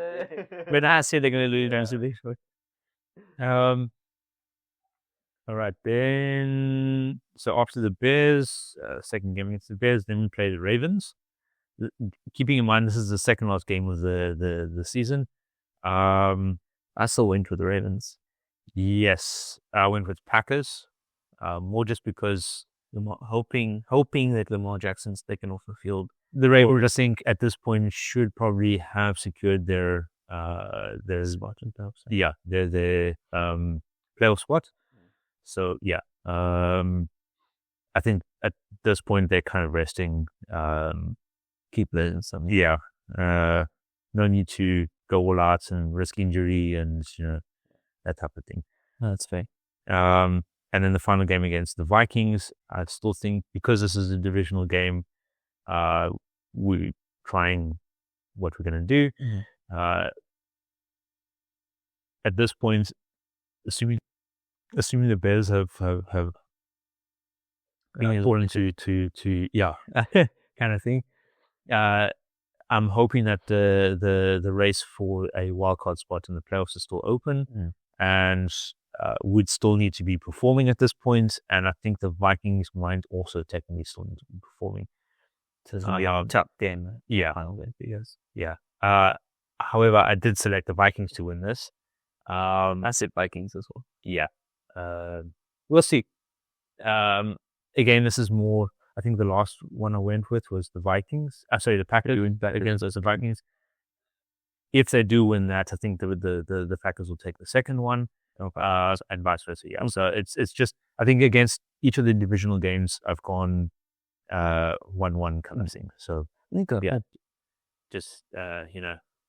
when I said they're going to lose reciprocation. All right. Then, so after the Bears, second game against the Bears, then we play the Ravens. Keeping in mind, this is the second last game of the season. I still went with the Ravens. Yes. I went with Packers. More just because hoping that Lamar Jackson's taken off the field. The Ravens, I think, at this point should probably have secured their spot in playoffs. Yeah, their playoff spot. So yeah, I think at this point they're kind of resting. Keep letting some. Yeah, no need to go all out and risk injury and that type of thing. That's fair. And then the final game against the Vikings, I still think because this is a divisional game, we're trying what we're going to do. Mm-hmm. At this point, assuming the Bears have fallen to kind of thing, I'm hoping that the race for a wildcard spot in the playoffs is still open, and would still need to be performing at this point, and I think the Vikings might also technically still need to be performing. So it's our top game. Final game, yes. Yeah. However, I did select the Vikings to win this. I said Vikings as well. Yeah. We'll see. Again, this is more. I think the last one I went with was the Vikings. Sorry, the Packers against the Vikings. If they do win that, I think the Packers will take the second one. Okay. And vice versa. Yeah. So it's just, I think against each of the divisional games, I've gone 1-1 kind of thing. So yeah, just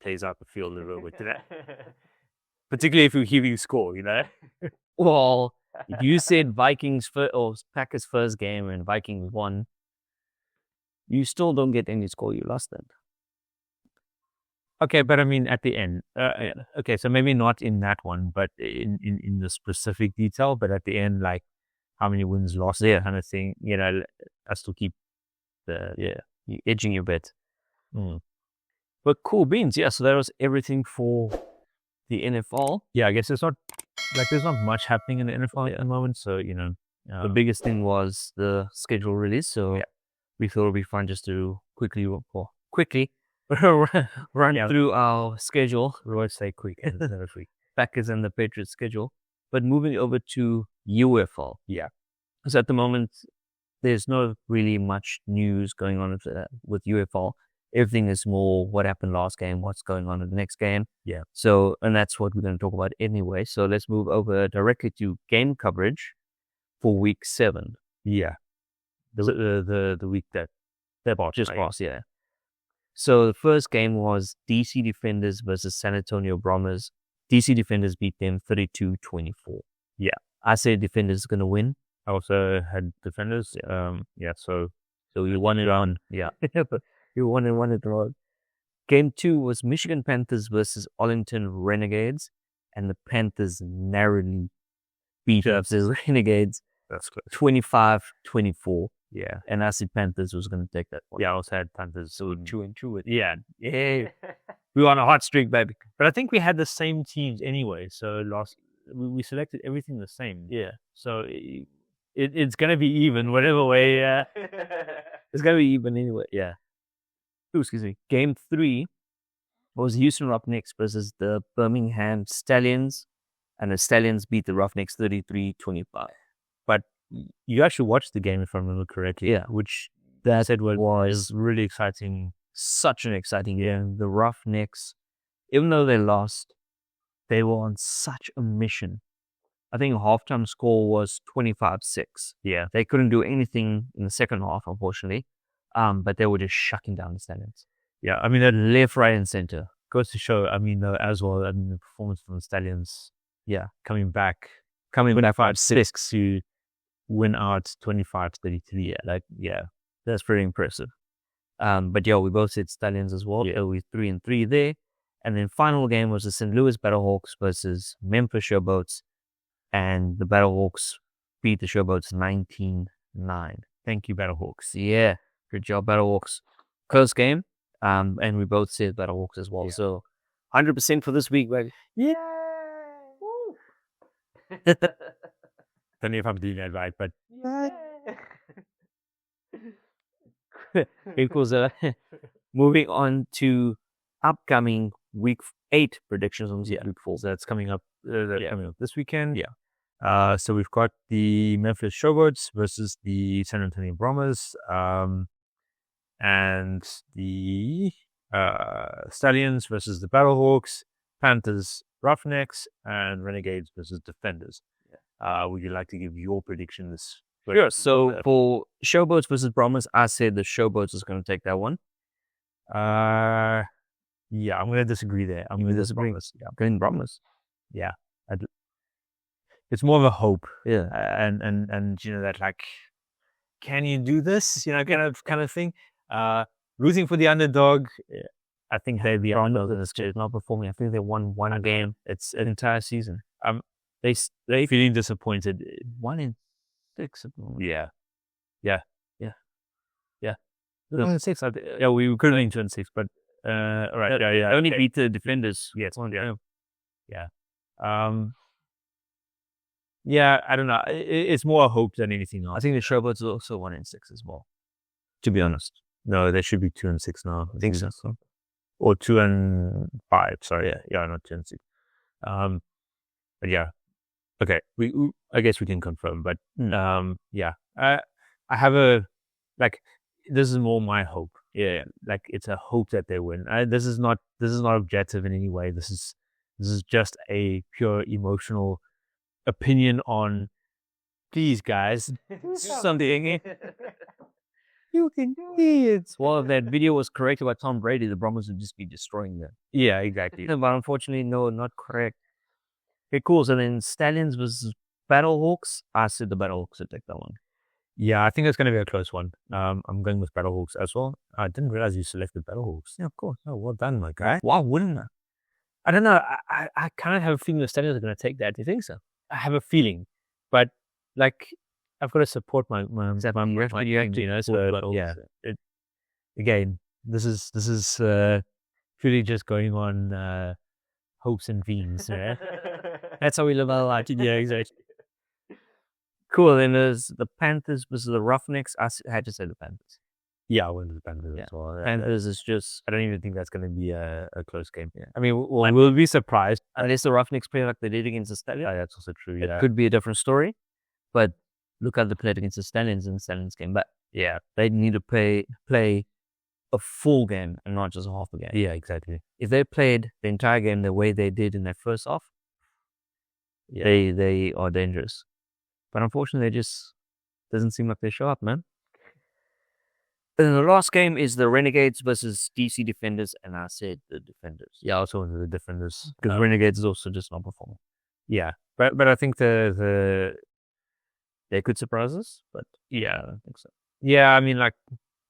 plays out the field a little bit today. Particularly if you score, Well, you said Vikings or Packers first game and Vikings won. You still don't get any score. You lost then. Okay, but I mean at the end. Okay, so maybe not in that one, but in the specific detail. But at the end, like how many wins, losses, kind of thing. I still keep you edging your bet. But cool beans. Yeah, so that was everything for the NFL. Yeah, I guess there's not much happening in the NFL at the moment. So the biggest thing was the schedule release. So we thought it'd be fun just to quickly run through our schedule. We always say quick. Packers and the Patriots schedule. But moving over to UFL. Yeah. So at the moment, there's not really much news going on with UFL. Everything is more what happened last game, what's going on in the next game. Yeah. So, and that's what we're going to talk about anyway. So let's move over directly to game coverage for week 7. Yeah. The week that Just passed, yeah. So the first game was DC Defenders versus San Antonio Brahmas. DC Defenders beat them 32-24. Yeah. I said Defenders going to win. I also had Defenders. So you won it on. Yeah. You won and won it on. Game 2 was Michigan Panthers versus Arlington Renegades. And the Panthers narrowly beat the Renegades. That's close. 25-24. Yeah. And I said Panthers was going to take that one. Yeah, I also had Panthers. So 2-2. Yeah. We were on a hot streak, baby. But I think we had the same teams anyway. So we selected everything the same. Yeah. So it's going to be even, whatever way. It's going to be even anyway. Yeah. Ooh, excuse me. Game 3 was Houston Roughnecks versus the Birmingham Stallions. And the Stallions beat the Roughnecks 33-25. But you actually watched the game, if I remember correctly. Yeah. Which that said was really exciting. Such an exciting game. The Roughnecks, even though they lost, they were on such a mission. I think halftime score was 25-6. Yeah. They couldn't do anything in the second half, unfortunately. But they were just shutting down the Stallions. Yeah, I mean, that Left, right, and center. goes to show, as well, the performance from the Stallions, coming back 25-6 to win out 25-33. That's pretty impressive. But we both said Stallions as well. Yeah. So we're 3-3 there. And then final game was the St. Louis Battlehawks versus Memphis Showboats. And the Battlehawks beat the Showboats 19-9. Thank you, Battlehawks. Yeah. Good job, Battlehawks. Close game. And we both said Battlehawks as well. Yeah. So 100% for this week, baby. Yeah. Don't know if I'm doing that right, but Because moving on to upcoming week 8 predictions on week 4. so that's coming up. Coming up this weekend. Yeah. So we've got the Memphis Showboats versus the San Antonio Brahmas, and the Stallions versus the Battlehawks, Panthers, Roughnecks, and Renegades versus Defenders. Would you like to give your predictions? Sure. So for Showboats versus Brahmas, I said the Showboats is going to take that one. I'm going to disagree there. I'm going to disagree. Yeah, going Brahmas. Yeah, it's more of a hope. Yeah, and that, like, can you do this? Kind of thing. Rooting for the underdog. I think they'd be Arnold is not performing. I think they won one game. It's an entire season. They feeling disappointed. 1-6. Yeah. 1-6. Yeah, we could have been 2-6, but right. They only beat the Defenders. Yeah, I don't know. It's more a hope than anything else. I think the Showboats are also 1-6 as well. To be honest, no, they should be 2-6 now. I think so. Or 2-5. Sorry, not 2-6. But yeah, okay. I guess we can confirm. But I have this is more my hope. Yeah, like it's a hope that they win. This is not objective in any way. This is just a pure emotional opinion on these guys. Something. You can do it. Well, if that video was corrected by Tom Brady, the Brahmas would just be destroying them. Yeah, exactly. But unfortunately, no, not correct. Okay, cool. So then Stallions versus Battlehawks. I said the Battlehawks would take that one. Yeah, I think it's going to be a close one. I'm going with Battlehawks as well. I didn't realize you selected Battlehawks. Yeah, of course. Oh, well done, my guy. Why wouldn't I? I don't know. I kind of have a feeling the Stallions are going to take that. Do you think so? I have a feeling, but I've got to support my So again, this is purely just going on hopes and dreams. Right? That's how we live our life. Yeah, exactly. Cool. Then there's the Panthers versus the Roughnecks. I had to say the Panthers. Yeah, I went with the Panthers as well. Panthers is just... I don't even think that's going to be a close game. Yeah. I mean, we'll be surprised. Unless the Roughnecks play like they did against the Stallions. That's also true, It could be a different story. But look how they played against the Stallions and the Stallions came back. Yeah. They need to play a full game and not just half a game. Yeah, exactly. If they played the entire game the way they did in that first half, they are dangerous. But unfortunately, it just doesn't seem like they show up, man. And the last game is the Renegades versus DC Defenders, and I said the Defenders. Yeah, also the Defenders. Because Renegades is also just not performing. Yeah, but I think they could surprise us, but yeah, I don't think so. Yeah, I mean, like,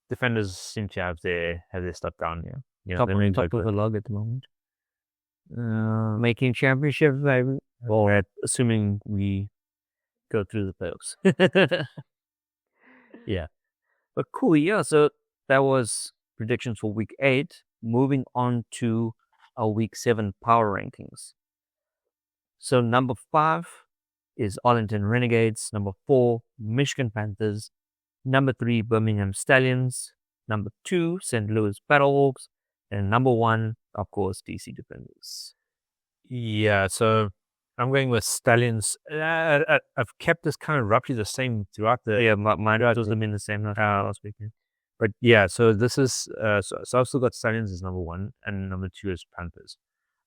Defenders seem to have their stuff down. Yeah, Top of the log at the moment. Making championship, baby. Well, assuming we go through the playoffs. Yeah. But cool, yeah. So that was predictions for week 8. Moving on to our week 7 power rankings. So number 5 is Arlington Renegades. Number 4, Michigan Panthers. Number 3, Birmingham Stallions. Number 2, St. Louis Battlehawks. And number 1, of course, DC Defenders. Yeah, so I'm going with Stallions. I've kept this kind of roughly the same throughout the... Yeah, mine has been the same last weekend. But yeah, so this is... so I've still got Stallions as number 1, and number 2 is Panthers.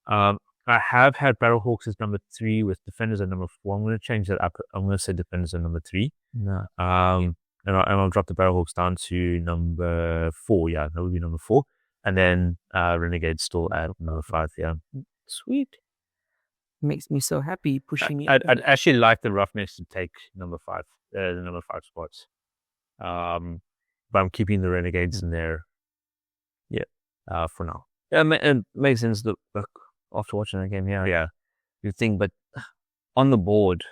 I have had Battlehawks as number 3 with Defenders at number 4. I'm going to change that up. I'm going to say Defenders at number 3. No. And I'll drop the Battlehawks down to number 4. Yeah, that would be number 4. And then Renegades still at number 5. Yeah. Sweet. Makes me so happy pushing it. I'd actually like the Roughnecks to take number 5, the number 5 spots. But I'm keeping the Renegades in there. Yeah. For now. Yeah, it makes sense after watching that game. Yeah. You think, but on the board,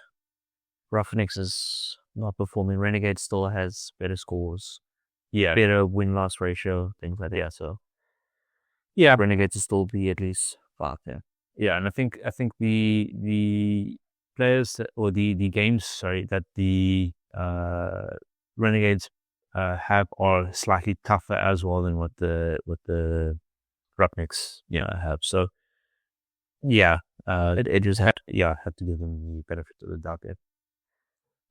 Roughnecks is not performing. Renegades still has better scores. Yeah. Better win-loss ratio, things like that. Yeah, so yeah, Renegades will still be at least 5 there. Yeah, and I think the players or the games, that the Renegades have are slightly tougher as well than what the Roughnecks have. So yeah, it just had to give them the benefit of the doubt there.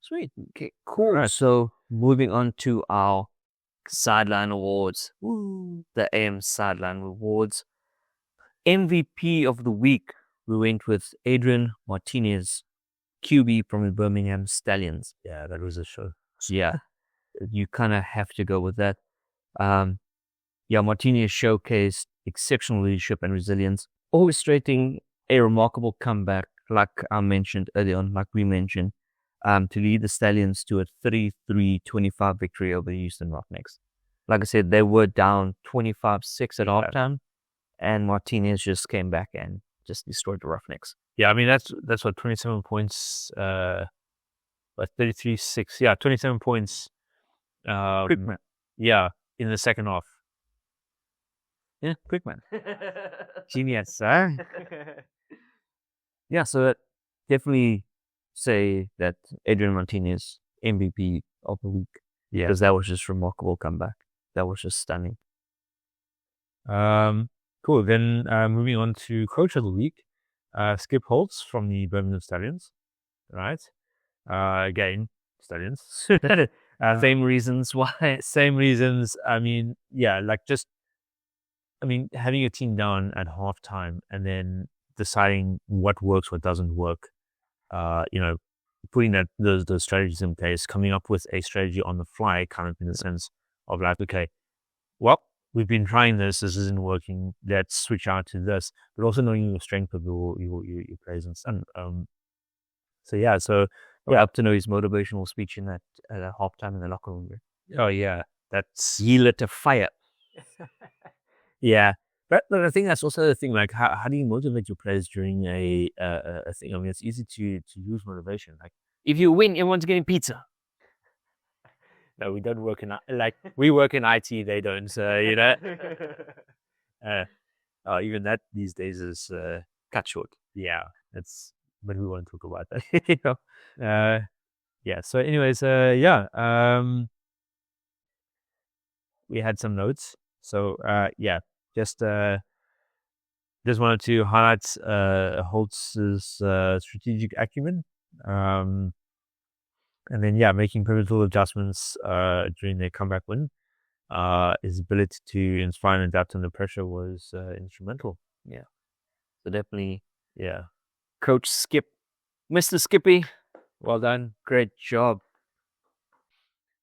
Sweet. Okay, cool. Right. So moving on to our Sideline Awards. Woo. The AM Sideline Awards. MVP of the week, we went with Adrian Martinez, QB from the Birmingham Stallions. Yeah, that was a show. Yeah, you kind of have to go with that. Martinez showcased exceptional leadership and resilience, orchestrating a remarkable comeback, like I mentioned earlier on, like we mentioned, to lead the Stallions to a 33-25 victory over the Houston Roughnecks. Like I said, they were down 25-6 at halftime. And Martinez just came back and just destroyed the Roughnecks. Yeah, I mean, that's what, 27 points, 33-6. Yeah, 27 points. Quick man. Yeah, in the second half. Yeah, quick man. Genius, huh? Yeah, so definitely say that Adrian Martinez, MVP of the week. Yeah. Because that was just remarkable comeback. That was just stunning. Cool. Then moving on to Coach of the Week, Skip Holtz from the Birmingham Stallions. Right. Again, Stallions. Same reasons why. Same reasons. I mean, yeah, having your team down at halftime and then deciding what works, what doesn't work. Putting those strategies in place, coming up with a strategy on the fly, kind of in the sense of like, okay, well, we've been trying this isn't working, let's switch out to this, but also knowing your strength of your players and stuff. Up to know his motivational speech in that at halftime in the locker room. Oh yeah, that's he lit a fire. Yeah, but I think that's also the thing. Like, how do you motivate your players during a thing? I mean, it's easy to lose motivation. Like, if you win, everyone's getting pizza. No, we don't work in we work in IT. They don't. So even that these days is cut short. Yeah, but we won't talk about that. Yeah. So, anyways, we had some notes. So, just wanted to highlight Holtz's strategic acumen. And then, making pivotal adjustments during their comeback win. his ability to inspire and adapt under pressure was instrumental. So definitely, Yeah. Coach Skip, Mr. Skippy, Well done. great job.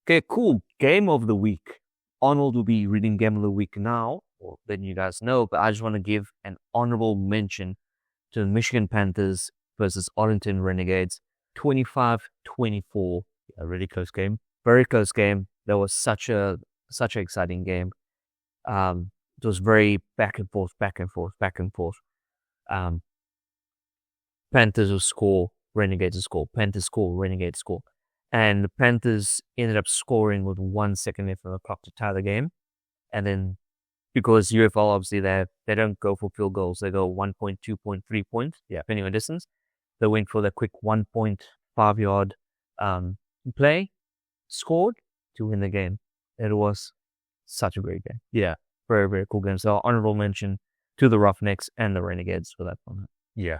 Okay, cool. Game of the week. Arnold will be reading Game of the Week now, or letting you guys know, but I just want to give an honorable mention to the Michigan Panthers versus Arlington Renegades, 25-24. A really close game. Very close game. That was such an exciting game. It was very back and forth. Panthers will score, Renegades will score. Panthers score, Renegades score. And the Panthers ended up scoring with 1 second left on the clock to tie the game. And then, because UFL, obviously, they don't go for field goals. They go 1.2, 3 points, depending on distance. They went for the quick 1.5 yard play, scored to win the game. It was such a great game. Yeah. Very, very cool game. So honorable mention to the Roughnecks and the Renegades for that one. Yeah.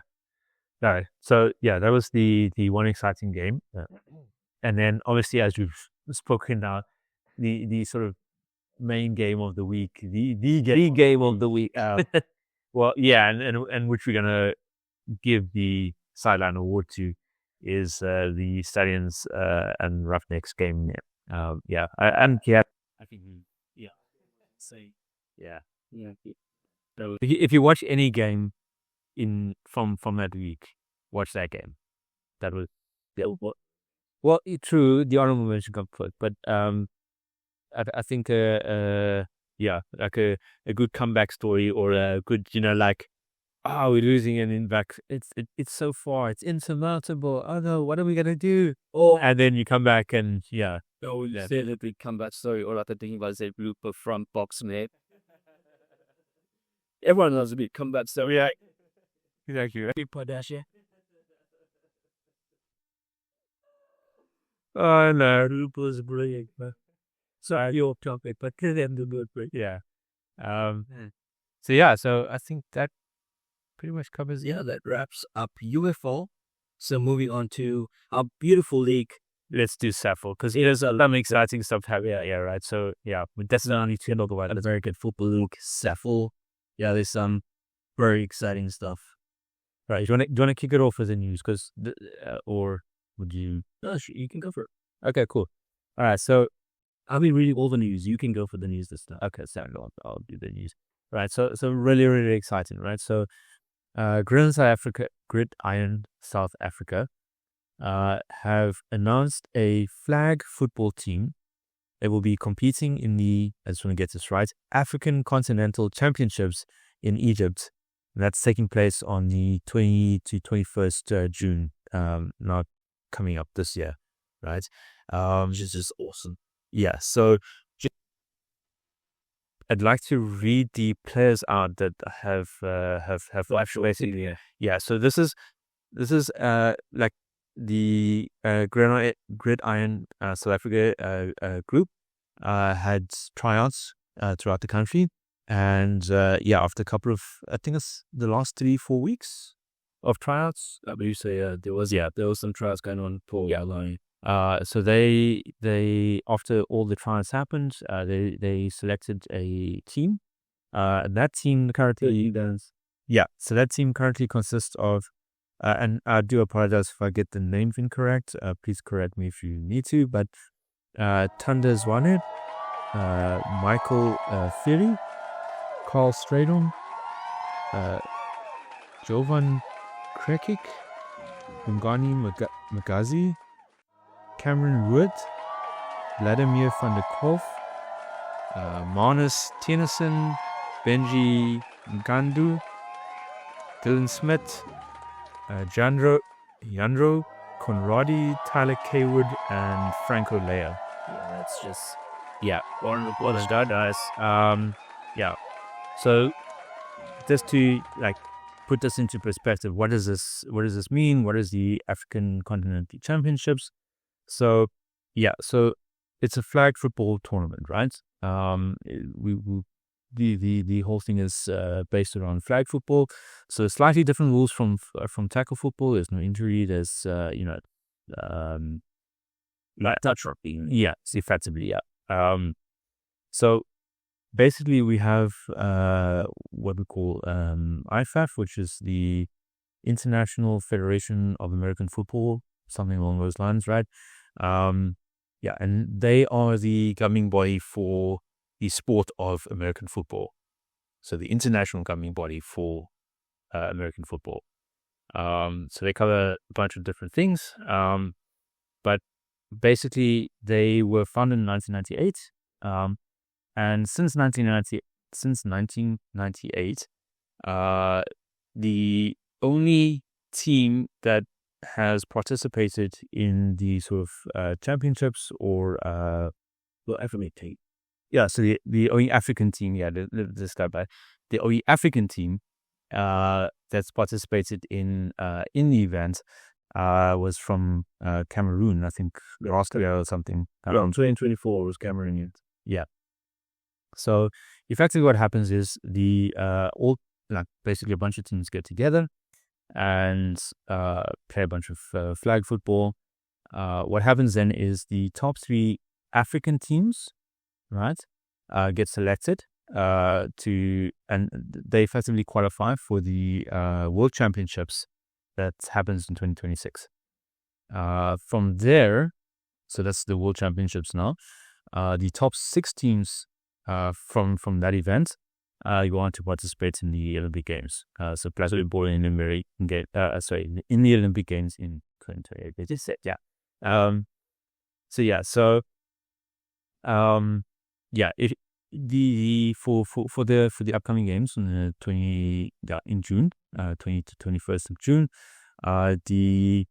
No. So yeah, that was the one exciting game. And then obviously, as we've spoken now, the sort of main game of the week, the game of the week. Well, yeah, and which we're gonna give the Sideline Award to is the Stallions and Roughnecks game. I think say So if you watch any game from that week, watch that game. That was well, true. The honorable mention comes first, but I think like a good comeback story or a good we're losing and in back. It's so far. It's insurmountable. Oh no, what are we gonna do? And then you come back and say that we comeback story or other thing was a group of front box net. Everyone loves a bit comeback story. Yeah, exactly. Oh no, Group was brilliant. Sorry, your topic, but then the good break. yeah. So I think that pretty much covers. Yeah, that wraps up UFO. So moving on to our beautiful league. Let's do SAAFL because there's some exciting stuff happening. Yeah, right. So yeah, we definitely need to talk about A very good football league, SAAFL. Yeah, there's some very exciting stuff. Right. Do you want to kick it off with the news? Because or would you? No, you can go for it. Okay, cool. All right. So I'll be reading all the news. You can go for the news this time. okay, so I'll do the news. Right. So really, really exciting. Right. So Gridiron South Africa have announced a flag football team. They will be competing in I just want to get this right, African Continental Championships in Egypt. And that's taking place on the 20 to 21st June, not coming up this year, right? Which is just awesome. Yeah, so I'd like to read the players out that have basically. Yeah, so this is like the Gridiron South Africa group had tryouts throughout the country, and after a couple of, I think it's the last 3-4 weeks of tryouts. I believe so. There was some trials going on for line. So they after all the trials happened, they selected a team. That team currently so that team currently consists of. And I do apologize if I get the names incorrect. Please correct me if you need to. But Thanda Zwane, Michael Phiri, Carl Stradom, Jovan Krekik, Ungani Magazi, Cameron Wood, Vladimir van der Kolf, Marnus Tennyson, Benji Ngandu, Dylan Smith, Jandro, Conradi, Tyler Kaywood, and Franco Lea. Yeah, that's just well done, guys. So just to put this into perspective, what does this mean? What is the African Continental Championships? So it's a flag football tournament, right? The whole thing is based around flag football, so slightly different rules from tackle football. There's no injury. There's touch rugby. Yeah, effectively, yeah. So basically, we have what we call IFAF, which is the International Federation of American Football, something along those lines, right? Yeah, and they are the governing body for the sport of American football. So the international governing body for American football. So they cover a bunch of different things. But basically, they were founded in 1998. And since 1998, the only team that has participated in the sort of championships or African team. Yeah, so the only African team, the only African team that's participated in the event was from Cameroon, I think last year or something. 2024 was Cameroonian. Yeah. So effectively, what happens is basically a bunch of teams get together and play a bunch of flag football. What happens then is the top 3 African teams, right, get selected and they effectively qualify for the World Championships that happens in 2026. From there, so that's the World Championships now. The top 6 teams from that event you want to participate in the Olympic Games. So plus ball in the in the Olympic Games in 2028. They just said, yeah. If for the upcoming games on the in June, 20 to 21st of June, they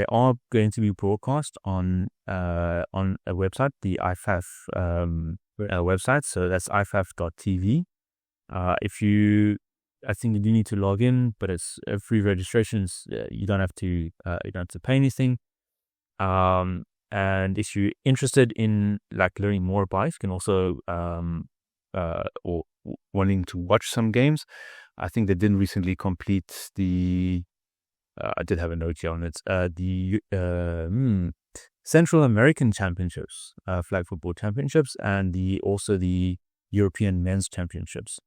are going to be broadcast on a website, the IFAF website. So that's ifaf.tv. I think you do need to log in, but it's free registrations. You don't have to pay anything. And if you're interested in learning more about it, you can also or wanting to watch some games. I think they did recently complete the. I did have a note here on it. The Central American Championships, flag football championships, and also the European Men's Championships.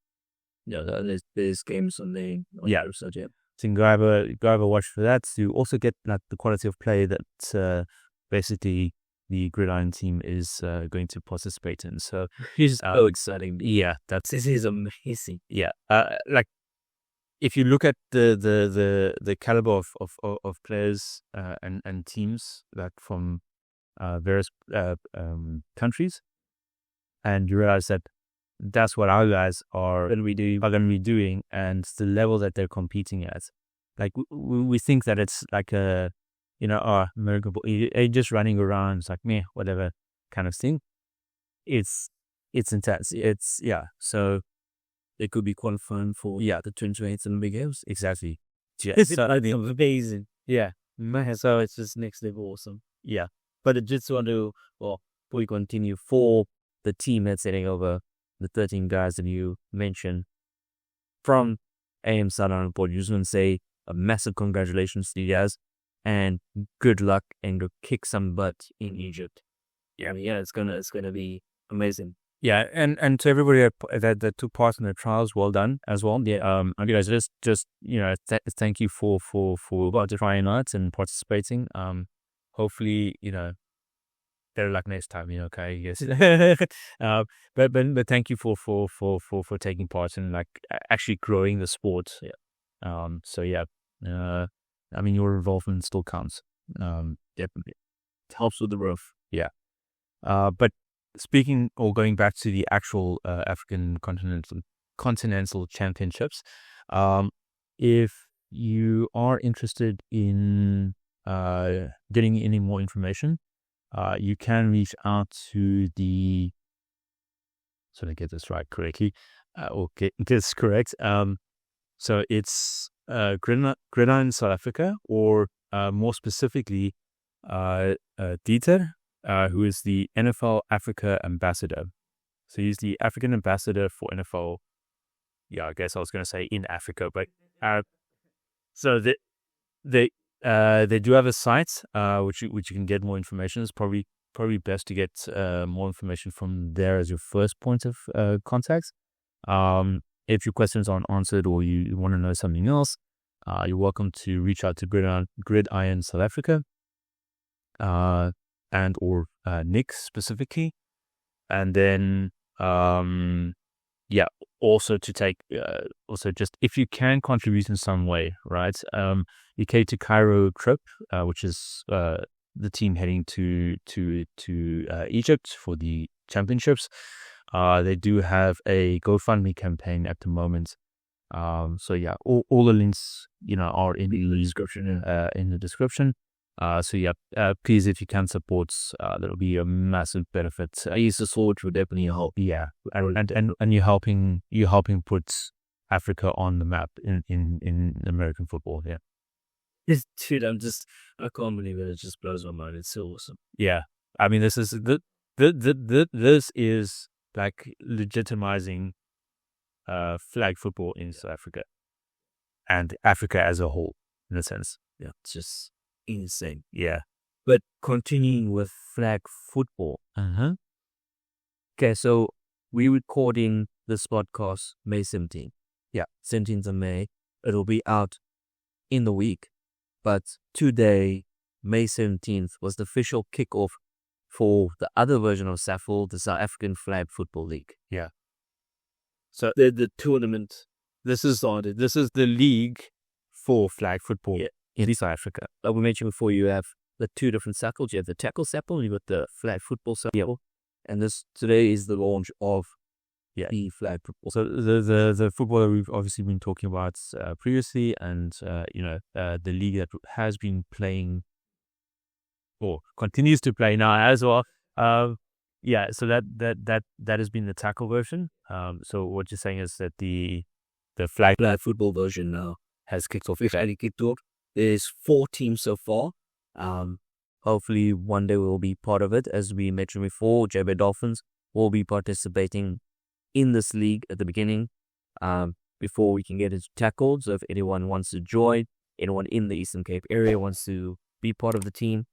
Yeah, there's games on the website. Yeah, so you can go have a watch for that to also get the quality of play that basically the Gridiron team is going to participate in. So it's so exciting. Yeah, this is amazing. Yeah, if you look at the caliber of players and teams from various countries, and you realize that that's what our guys are going to be doing, and the level that they're competing at. We think that it's American football, just running around, it's meh, whatever kind of thing. It's intense. So they could be qualifying for the 2028 Olympic Games. Exactly. Yeah, it's amazing. Yeah. So it's just next level awesome. Yeah. But I just want to, before we continue, for the team that's heading over, the 13 guys that you mentioned from AM Sideline Report, you just want to say a massive congratulations to you guys and good luck and go kick some butt in Egypt. Yeah, it's gonna be amazing. Yeah, and to everybody that took part in the trials, well done as well. Yeah, guys, just thank you for trying out and participating. Hopefully, better luck next time. Okay, yes. But thank you for taking part in actually growing the sport. Yeah. So yeah, your involvement still counts. Definitely, it helps with the growth. Yeah. But speaking or going back to the actual African continental championships, if you are interested in getting any more information, you can reach out to the. So to get this right correctly, or get this correct. So it's Gridiron South Africa, or more specifically, Dieter. Who is the NFL Africa ambassador. So he's the African ambassador for NFL. Yeah, I guess I was going to say in Africa, but so they do have a site which you can get more information. It's probably probably best to get more information from there as your first point of contact. If your questions aren't answered or you want to know something else, you're welcome to reach out to Gridiron South Africa and or Nick specifically. And then, also to take, also just if you can contribute in some way, right? UK to Cairo trip, which is the team heading to Egypt for the championships. They do have a GoFundMe campaign at the moment. So yeah, all the links, are in the description. Please, if you can support, that'll be a massive benefit. The sword would definitely help. Yeah, and you're helping put Africa on the map in American football. Yeah, dude, I can't believe it. It just blows my mind. It's so awesome. Yeah, I mean, this is this is like legitimizing flag football in South Africa and Africa as a whole, in a sense. Yeah, it's just insane. Yeah. But continuing with flag football. Okay, so we're recording this podcast May 17th. Yeah. 17th of May. It'll be out in the week. But today, May 17th, was the official kickoff for the other version of SAAFL, the South African Flag Football League. Yeah. So the tournament, this is the league for flag football in South Africa. Like we mentioned before, you have the two different SAAFLs. You have the tackle SAAFL, you got the flag football SAAFL. And today is the launch of the flag football. So the football that we've obviously been talking about previously, and the league that has been playing or continues to play now as well. So that has been the tackle version. So what you're saying is that the flag football version now has kicked off. There's 4 teams so far. Hopefully one day we'll be part of it. As we mentioned before, JB Dolphins will be participating in this league at the beginning, before we can get into tackles. So if anyone wants to join, anyone in the Eastern Cape area wants to be part of the team,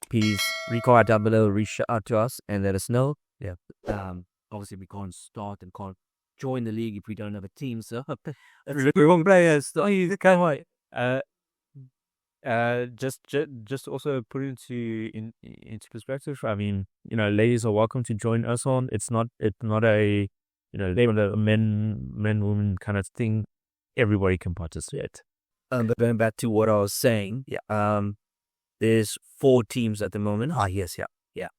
please comment down below, reach out to us and let us know. Yeah. Obviously we can't start and can't join the league if we don't have a team, so we won't play as can't wait. Just also put into perspective. I mean, ladies are welcome to join us on. It's not a men women kind of thing. Everybody can participate. But going back to what I was saying, there's 4 teams at the moment.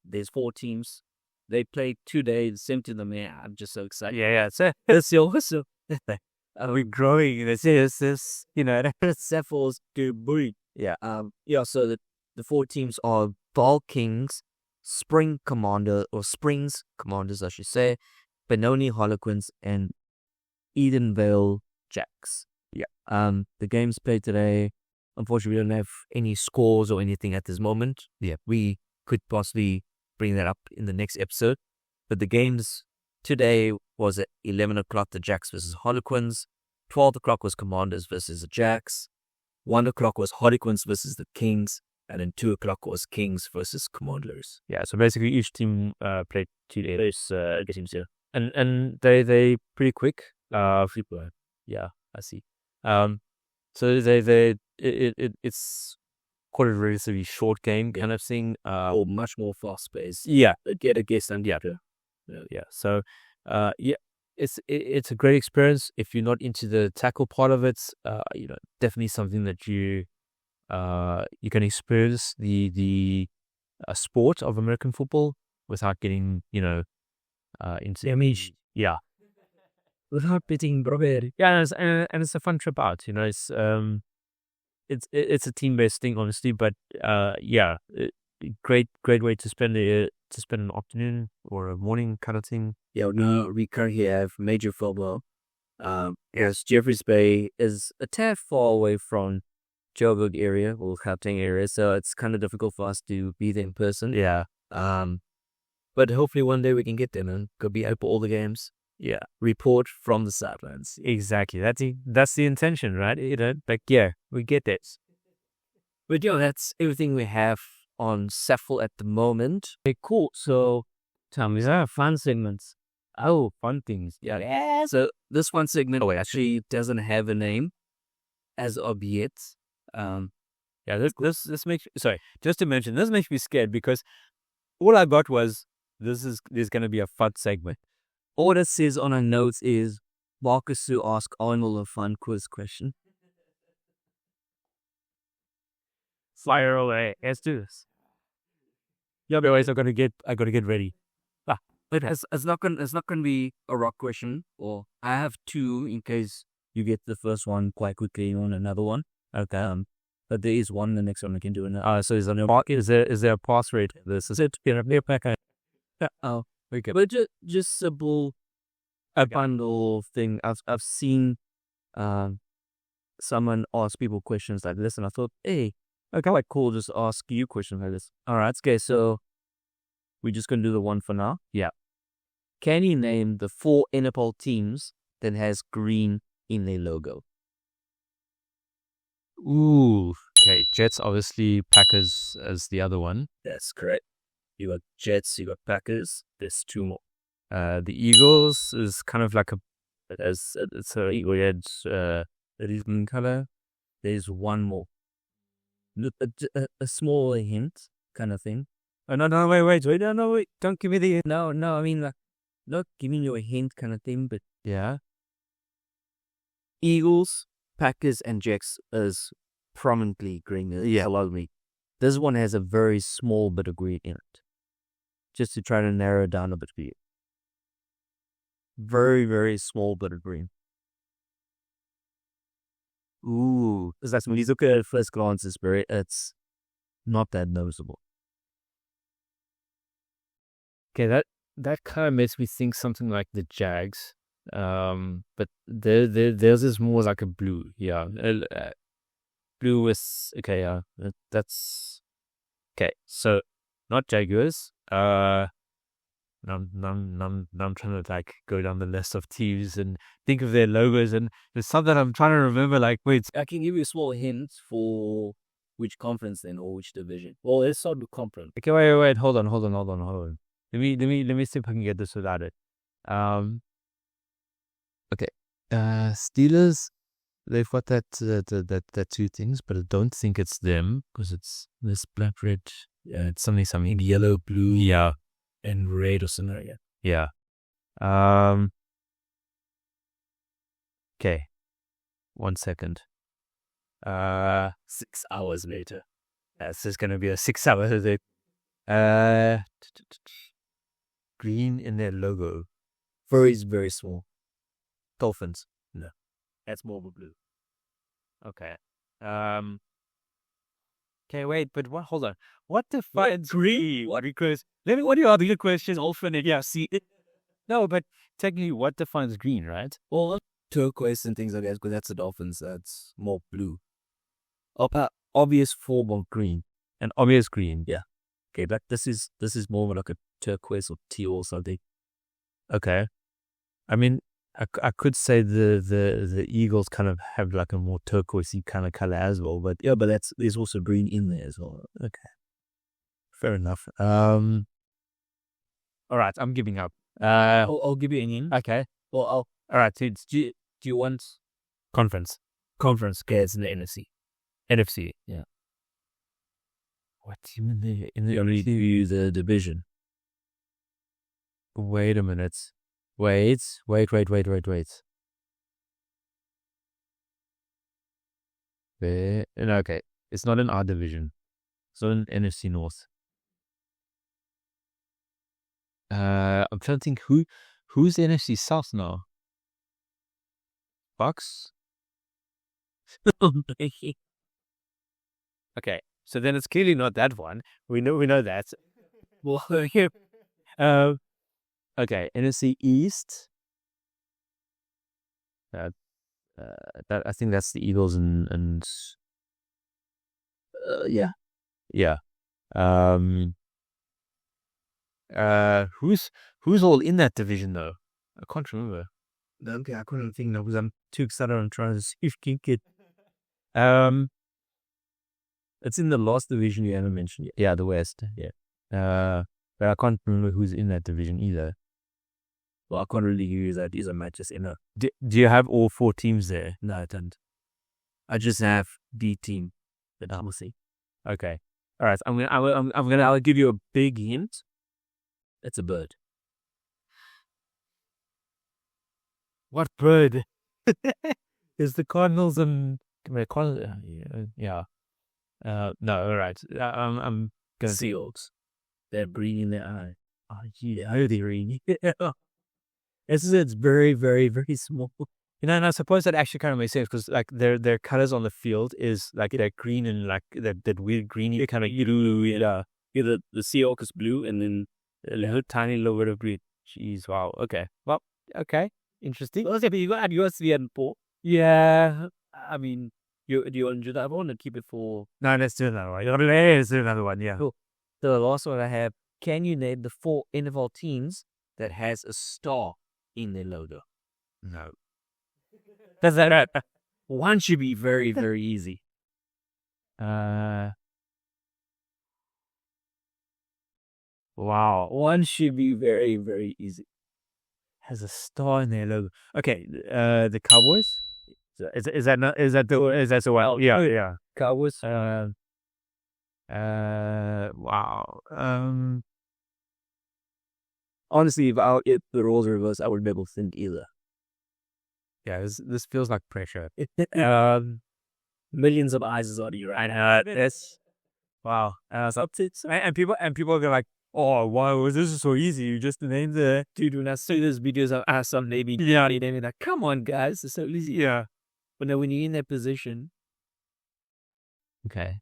There's 4 teams. They played today, the 17th of May. I'm just so excited. It's awesome. We're growing. This SAAFL's good. So the 4 teams are Ball Kings, Springs Commanders, I should say, Benoni Harlequins, and Edenvale Jacks. The games played today. Unfortunately, we don't have any scores or anything at this moment. We could possibly bring that up in the next episode. But the games today was at 11 o'clock, the Jacks versus Harlequins. 12 o'clock was Commanders versus the Jacks. 1 o'clock was Harlequins versus the Kings. And then 2 o'clock was Kings versus Commanders. Yeah, so basically each team played 2 days. And they pretty quick. Yeah, I see. So it's quite a relatively short game kind of thing. Or much more fast paced. Yeah. Get a guess and yeah. So it's a great experience. If you're not into the tackle part of it, definitely something that you can experience the sport of American football without getting into damage. Yeah. Without beating brother. Yeah, and it's a fun trip out. It's a team based thing, honestly. But great way to spend an afternoon or a morning kind of thing. Yeah, no, we currently have major football. Yes, Jeffreys Bay is a tad far away from Joburg area or Gauteng area, so it's kind of difficult for us to be there in person. Yeah. But hopefully one day we can get there, man. Could be out for all the games. Yeah. Report from the sidelines. Exactly. That's the intention, right? We get it. But that's everything we have on SAAFL at the moment. Okay, cool. So, Tom, is that fun segments? Oh, fun things. Yeah. So this one segment actually doesn't have a name as of yet. Yeah, this makes just to mention, this makes me scared because all I got was there's gonna be a fun segment. All it says on our notes is Marcus to ask Arnold a fun quiz question. Fire away. Let's do this. Yeah, but anyways, I gotta get ready. But it's not gonna be a rock question, or I have two in case you get the first one quite quickly on another one. Okay. But there is one, the next one we can do. So is there a pass rate? This is it. Oh, Okay. but just simple bundle thing. I've seen someone ask people questions like this, and I thought, hey, okay, quite cool. Just ask you questions like this. All right, okay. So we're just gonna do the one for now. Yeah. Can you name the 4 NFL teams that has green in their logo? Ooh. Okay. Jets, obviously. Packers as the other one. That's correct. You got Jets, you got Packers. There's 2 more. The Eagles is kind of like it's a weird green color. There's one more. A small hint kind of thing. Oh no! Wait! Wait! Don't give me the. No, I mean, like, not giving you a hint kind of thing, but Yeah. Eagles, Packers, and Jets is prominently green. Yeah, me. This one has a very small bit of green in it. Just to try to narrow it down a bit for you. Very, very small bit of green. Ooh, because that's when you look at it at first glance, it's not that noticeable. Okay, that kind of makes me think something like the Jags. But theirs is more like a blue. Yeah. Blue is okay. Yeah, that's okay. So not Jaguars. I'm trying to like go down the list of teams and think of their logos, and there's something I'm trying to remember. Like, wait, I can give you a small hint for which conference then, or which division. Well, let's start with conference. okay, wait, hold on. Let me see if I can get this without it. Okay. Steelers, they've got that 2 things, but I don't think it's them because it's this black, red. Yeah, it's something yellow, blue. Yeah. And red or something. Yeah. Okay. 1 second. 6 hours later. This is gonna be a 6 hour. Green in their logo. Very, very small. Dolphins. No. That's more of a blue. Okay. Okay, wait, but what? Hold on. What defines green? What? Because let me. What are your other questions? Alternate. Yeah. See. No, but technically, what defines green, right? Well, turquoise and things like that, because that's the Dolphins. That's more blue. Obvious form of green. An obvious green. Yeah. Okay, but this is more like a turquoise or teal or something. Okay. I mean, I could say the Eagles kind of have like a more turquoisey kind of color as well, but yeah, but there's also green in there as well. Okay. Fair enough. All right, I'm giving up. I'll give you an hint. Okay. Well, all right. So do you want conference? Conference. Okay, it's in the NFC. NFC. Yeah. What team in the you only do the division. Wait a minute. Wait. Okay. It's not in our division. It's not in NFC North. I'm trying to think who's the NFC South now? Bucks? Okay. So then it's clearly not that one. We know that. Well, okay, NFC East. That I think that's the Eagles and yeah. Who's all in that division though? I can't remember. Okay, I couldn't think that because I'm too excited on trying to see if you can get. It's in the last division you haven't mentioned yet. Yeah, the West. Yeah. But I can't remember who's in that division either. Well, I can't really use that. These are matches in a. Do you have all 4 teams there? No, I don't. I just have the team that I will see. Okay. All right. I'll give you a big hint. It's a bird. What bird? Is the Cardinals and yeah. No, all right. I'm gonna Seahawks. They're breathing their eye. Oh, yeah, I know they're reading. It's very, very, very small. And I suppose that actually kind of makes sense because like their colors on the field is like that green and like that weird greeny kind of Yeah, the Seahawks is blue and then a little tiny little bit of green. Jeez, wow. Okay. Well, okay. Interesting. okay, but you got USV and Paul. Yeah. I mean, do you want to do that one and keep it for? No, let's do another one. Let's do another one. Yeah. Cool. The last one I have. Can you name the 4 NFL teams that has a star in their logo? No. That's that. One should be very, very easy. Wow. One should be very, very easy. Has a star in their logo. Okay. The Cowboys. Is that the one? Yeah. Yeah. Cowboys. Wow. Honestly, if the roles reversed, I would be able to think either. Yeah, this feels like pressure. Millions of eyes is on you right now. Yes. Wow. So, and people are like, oh, wow, this is so easy. You just named the Dude, when I see those videos of us on maybe naming like, come on, guys, it's so easy. Yeah. But then when you're in that position, okay.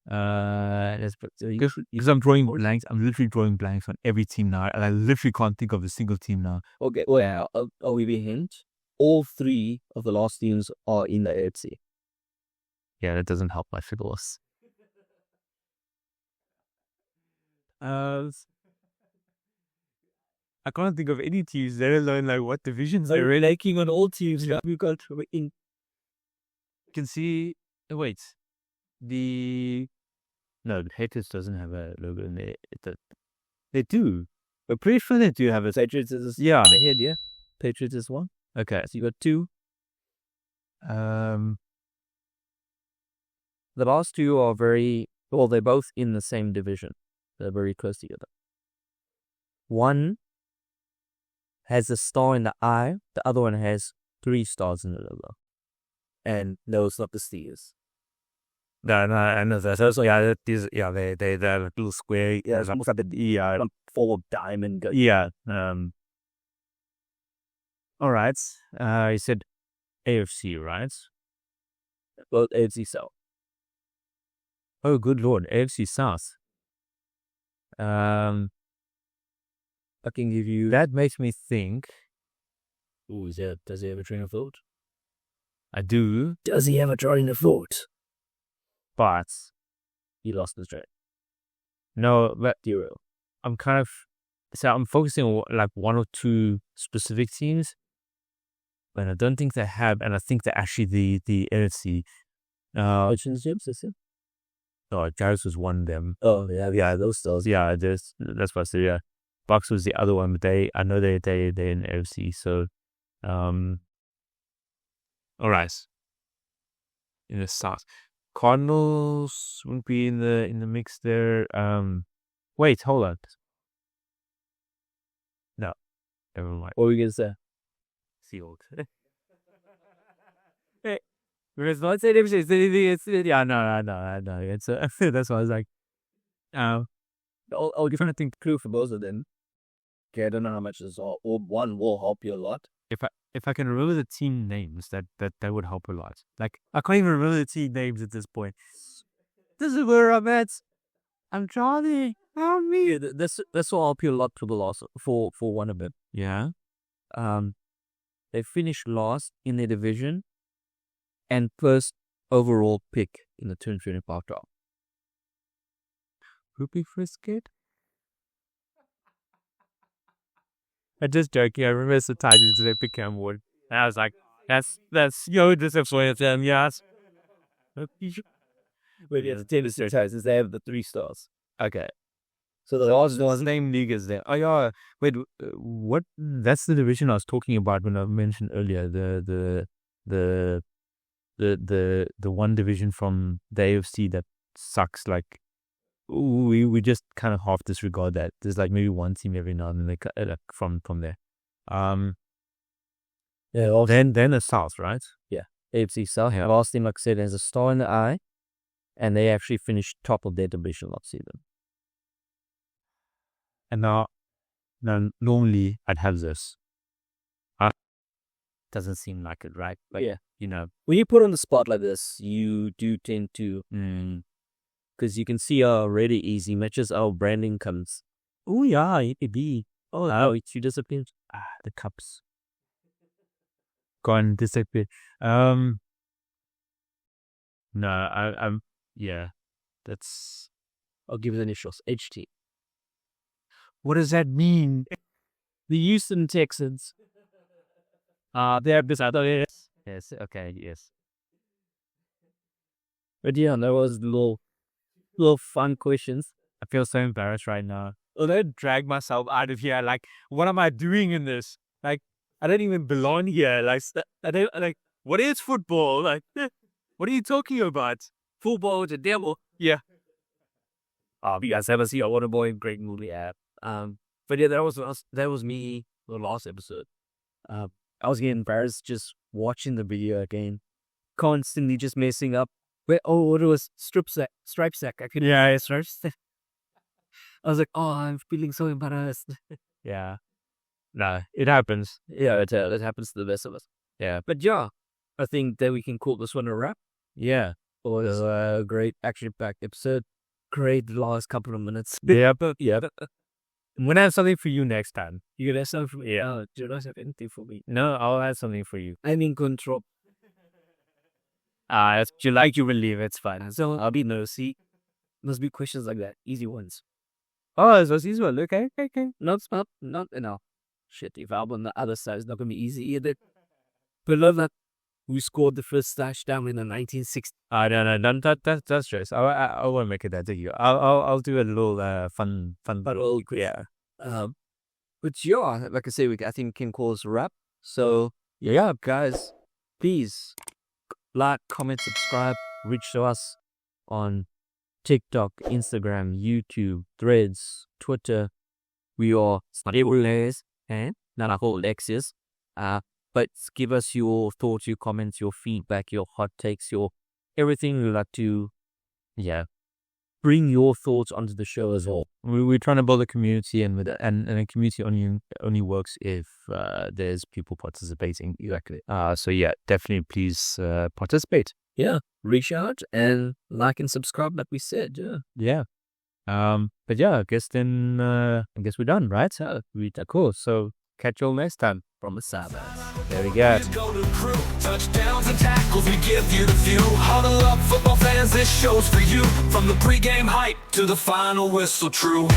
Because I'm drawing blanks. I'm literally drawing blanks on every team now, and I literally can't think of a single team now. okay, well, I'll give you a hint. All 3 of the last teams are in the AFC. Yeah, that doesn't help my figures. I can't think of any teams, let alone like what divisions So they're we're in. liking on all teams. We've got in. You can see. Wait, the Patriots doesn't have a logo in there. They do. We're pretty sure they do have a. Patriots is Yeah. ahead, yeah. Patriots is 1. Okay. So you got 2. The last 2 are very well. They're both in the same division. They're very close together. One has a star in the eye. The other one has 3 stars in the logo. And no, it's not the Steelers. No, I know that. So yeah, they're like little square. Yeah, it's almost like the full of diamond. Yeah. All right. You said AFC, right? Well, AFC South. Oh, good lord, AFC South. I can give you. That makes me think. Ooh, does he have a train of thought? I do, Does he have a train of thought? but He lost his train. no. But 0. I'm kind of I'm focusing on like 1 or 2 specific teams, but I don't think they have, and I think they're actually the NFC. Hutchins James, is it? No, Jaguars was one of them. Oh yeah, those stars. Yeah, that's what I said. Yeah, Bucks was the other one, but I know they're in NFC. So, all right, in the South, Cardinals wouldn't be in the mix there. Wait, hold on. No, never mind. What were you gonna say? Seahawks. Because not saying it's yeah, no. It's that's why I was like, I'll give you a clue for both of them. Okay, I don't know how much this all. One will help you a lot. if I can remember the team names, that would help a lot. Like I can't even remember the team names at this point. This is where I'm at. I'm trying. Help me. Yeah, this will help you a lot to the last for one of them. Yeah. They finished last in their division and first overall pick in the 2025 draft. Ruby Frisket? I'm just joking. I remember it's the Titans today pick Cam Ward. And I was like, that's disappointing. Yes. When you have the tennis advertisers, they have the 3 stars. Okay. So the last The same league as them. Oh yeah. Wait, what? That's the division I was talking about when I mentioned earlier. The one division from the AFC that sucks. Like, we just kind of half disregard that. There's like maybe one team every now and then they like from there. yeah, Then the South, right? AFC South. Yeah. Last team, like I said, has a star in the eye, and they actually finished top of their division last season. And now normally I'd have this. Doesn't seem like it, right? Like, Yeah. you know, When you put on the spot like this, you do tend to, because you can see how already easy matches our branding comes. oh yeah, it could be. Oh, she disappeared. The cups gone disappeared. No, I'm yeah. That's I'll give it initials. HT. what does that mean? The Houston Texans. They have this other. Yes, okay, yes. But yeah, that was little fun questions. I feel so embarrassed right now. I drag myself out of here. Like, what am I doing in this? Like, I don't even belong here. Like, I don't like. What is football? Like, what are you talking about? Football is a devil. Yeah. You guys ever see a Waterboy? Great movie app. But yeah, that was me the last episode. I was getting embarrassed just watching the video again, constantly just messing up. What it was stripe sack. I could stripe sack. I was like, oh, I'm feeling so embarrassed. Yeah. No, it happens. Yeah, it happens to the best of us. Yeah. But yeah, I think that we can call this one a wrap. Yeah. It was a great action-packed episode. Great last couple of minutes. Yeah, but I'm gonna have something for you next time. You gonna have something for me? Yeah. You don't have anything for me. No, I'll have something for you. I'm in control. If you like, you will leave. It's fine. So I'll be nosy. Must be questions like that. Easy ones. Oh, so easy one. Okay. Not enough. Shit, if I'm on the other side, it's not gonna be easy either. But love that we scored the first touchdown in the 1960s. No, that's just. I won't make it that to you. I'll do a little fun. But all quick. Yeah. But yeah, like I say, I think we can call this a wrap. So yeah, guys, please like, comment, subscribe, reach to us on TikTok, Instagram, YouTube, Threads, Twitter. We are everywhere and not a whole Lexus. But give us your thoughts, your comments, your feedback, your hot takes, your everything. We'd like to, bring your thoughts onto the show as well. We're trying to build a community, and a community only works if there's people participating. Exactly. So yeah, definitely please participate. Yeah, reach out and like and subscribe, like we said. Yeah. But yeah, I guess we're done, right? Cool. So catch you all next time. From the sidelines. There we go. Go to crew, touchdowns and tackles, we give you the view. Huddle up, football fans, this show's for you. From the pregame hype to the final whistle, true.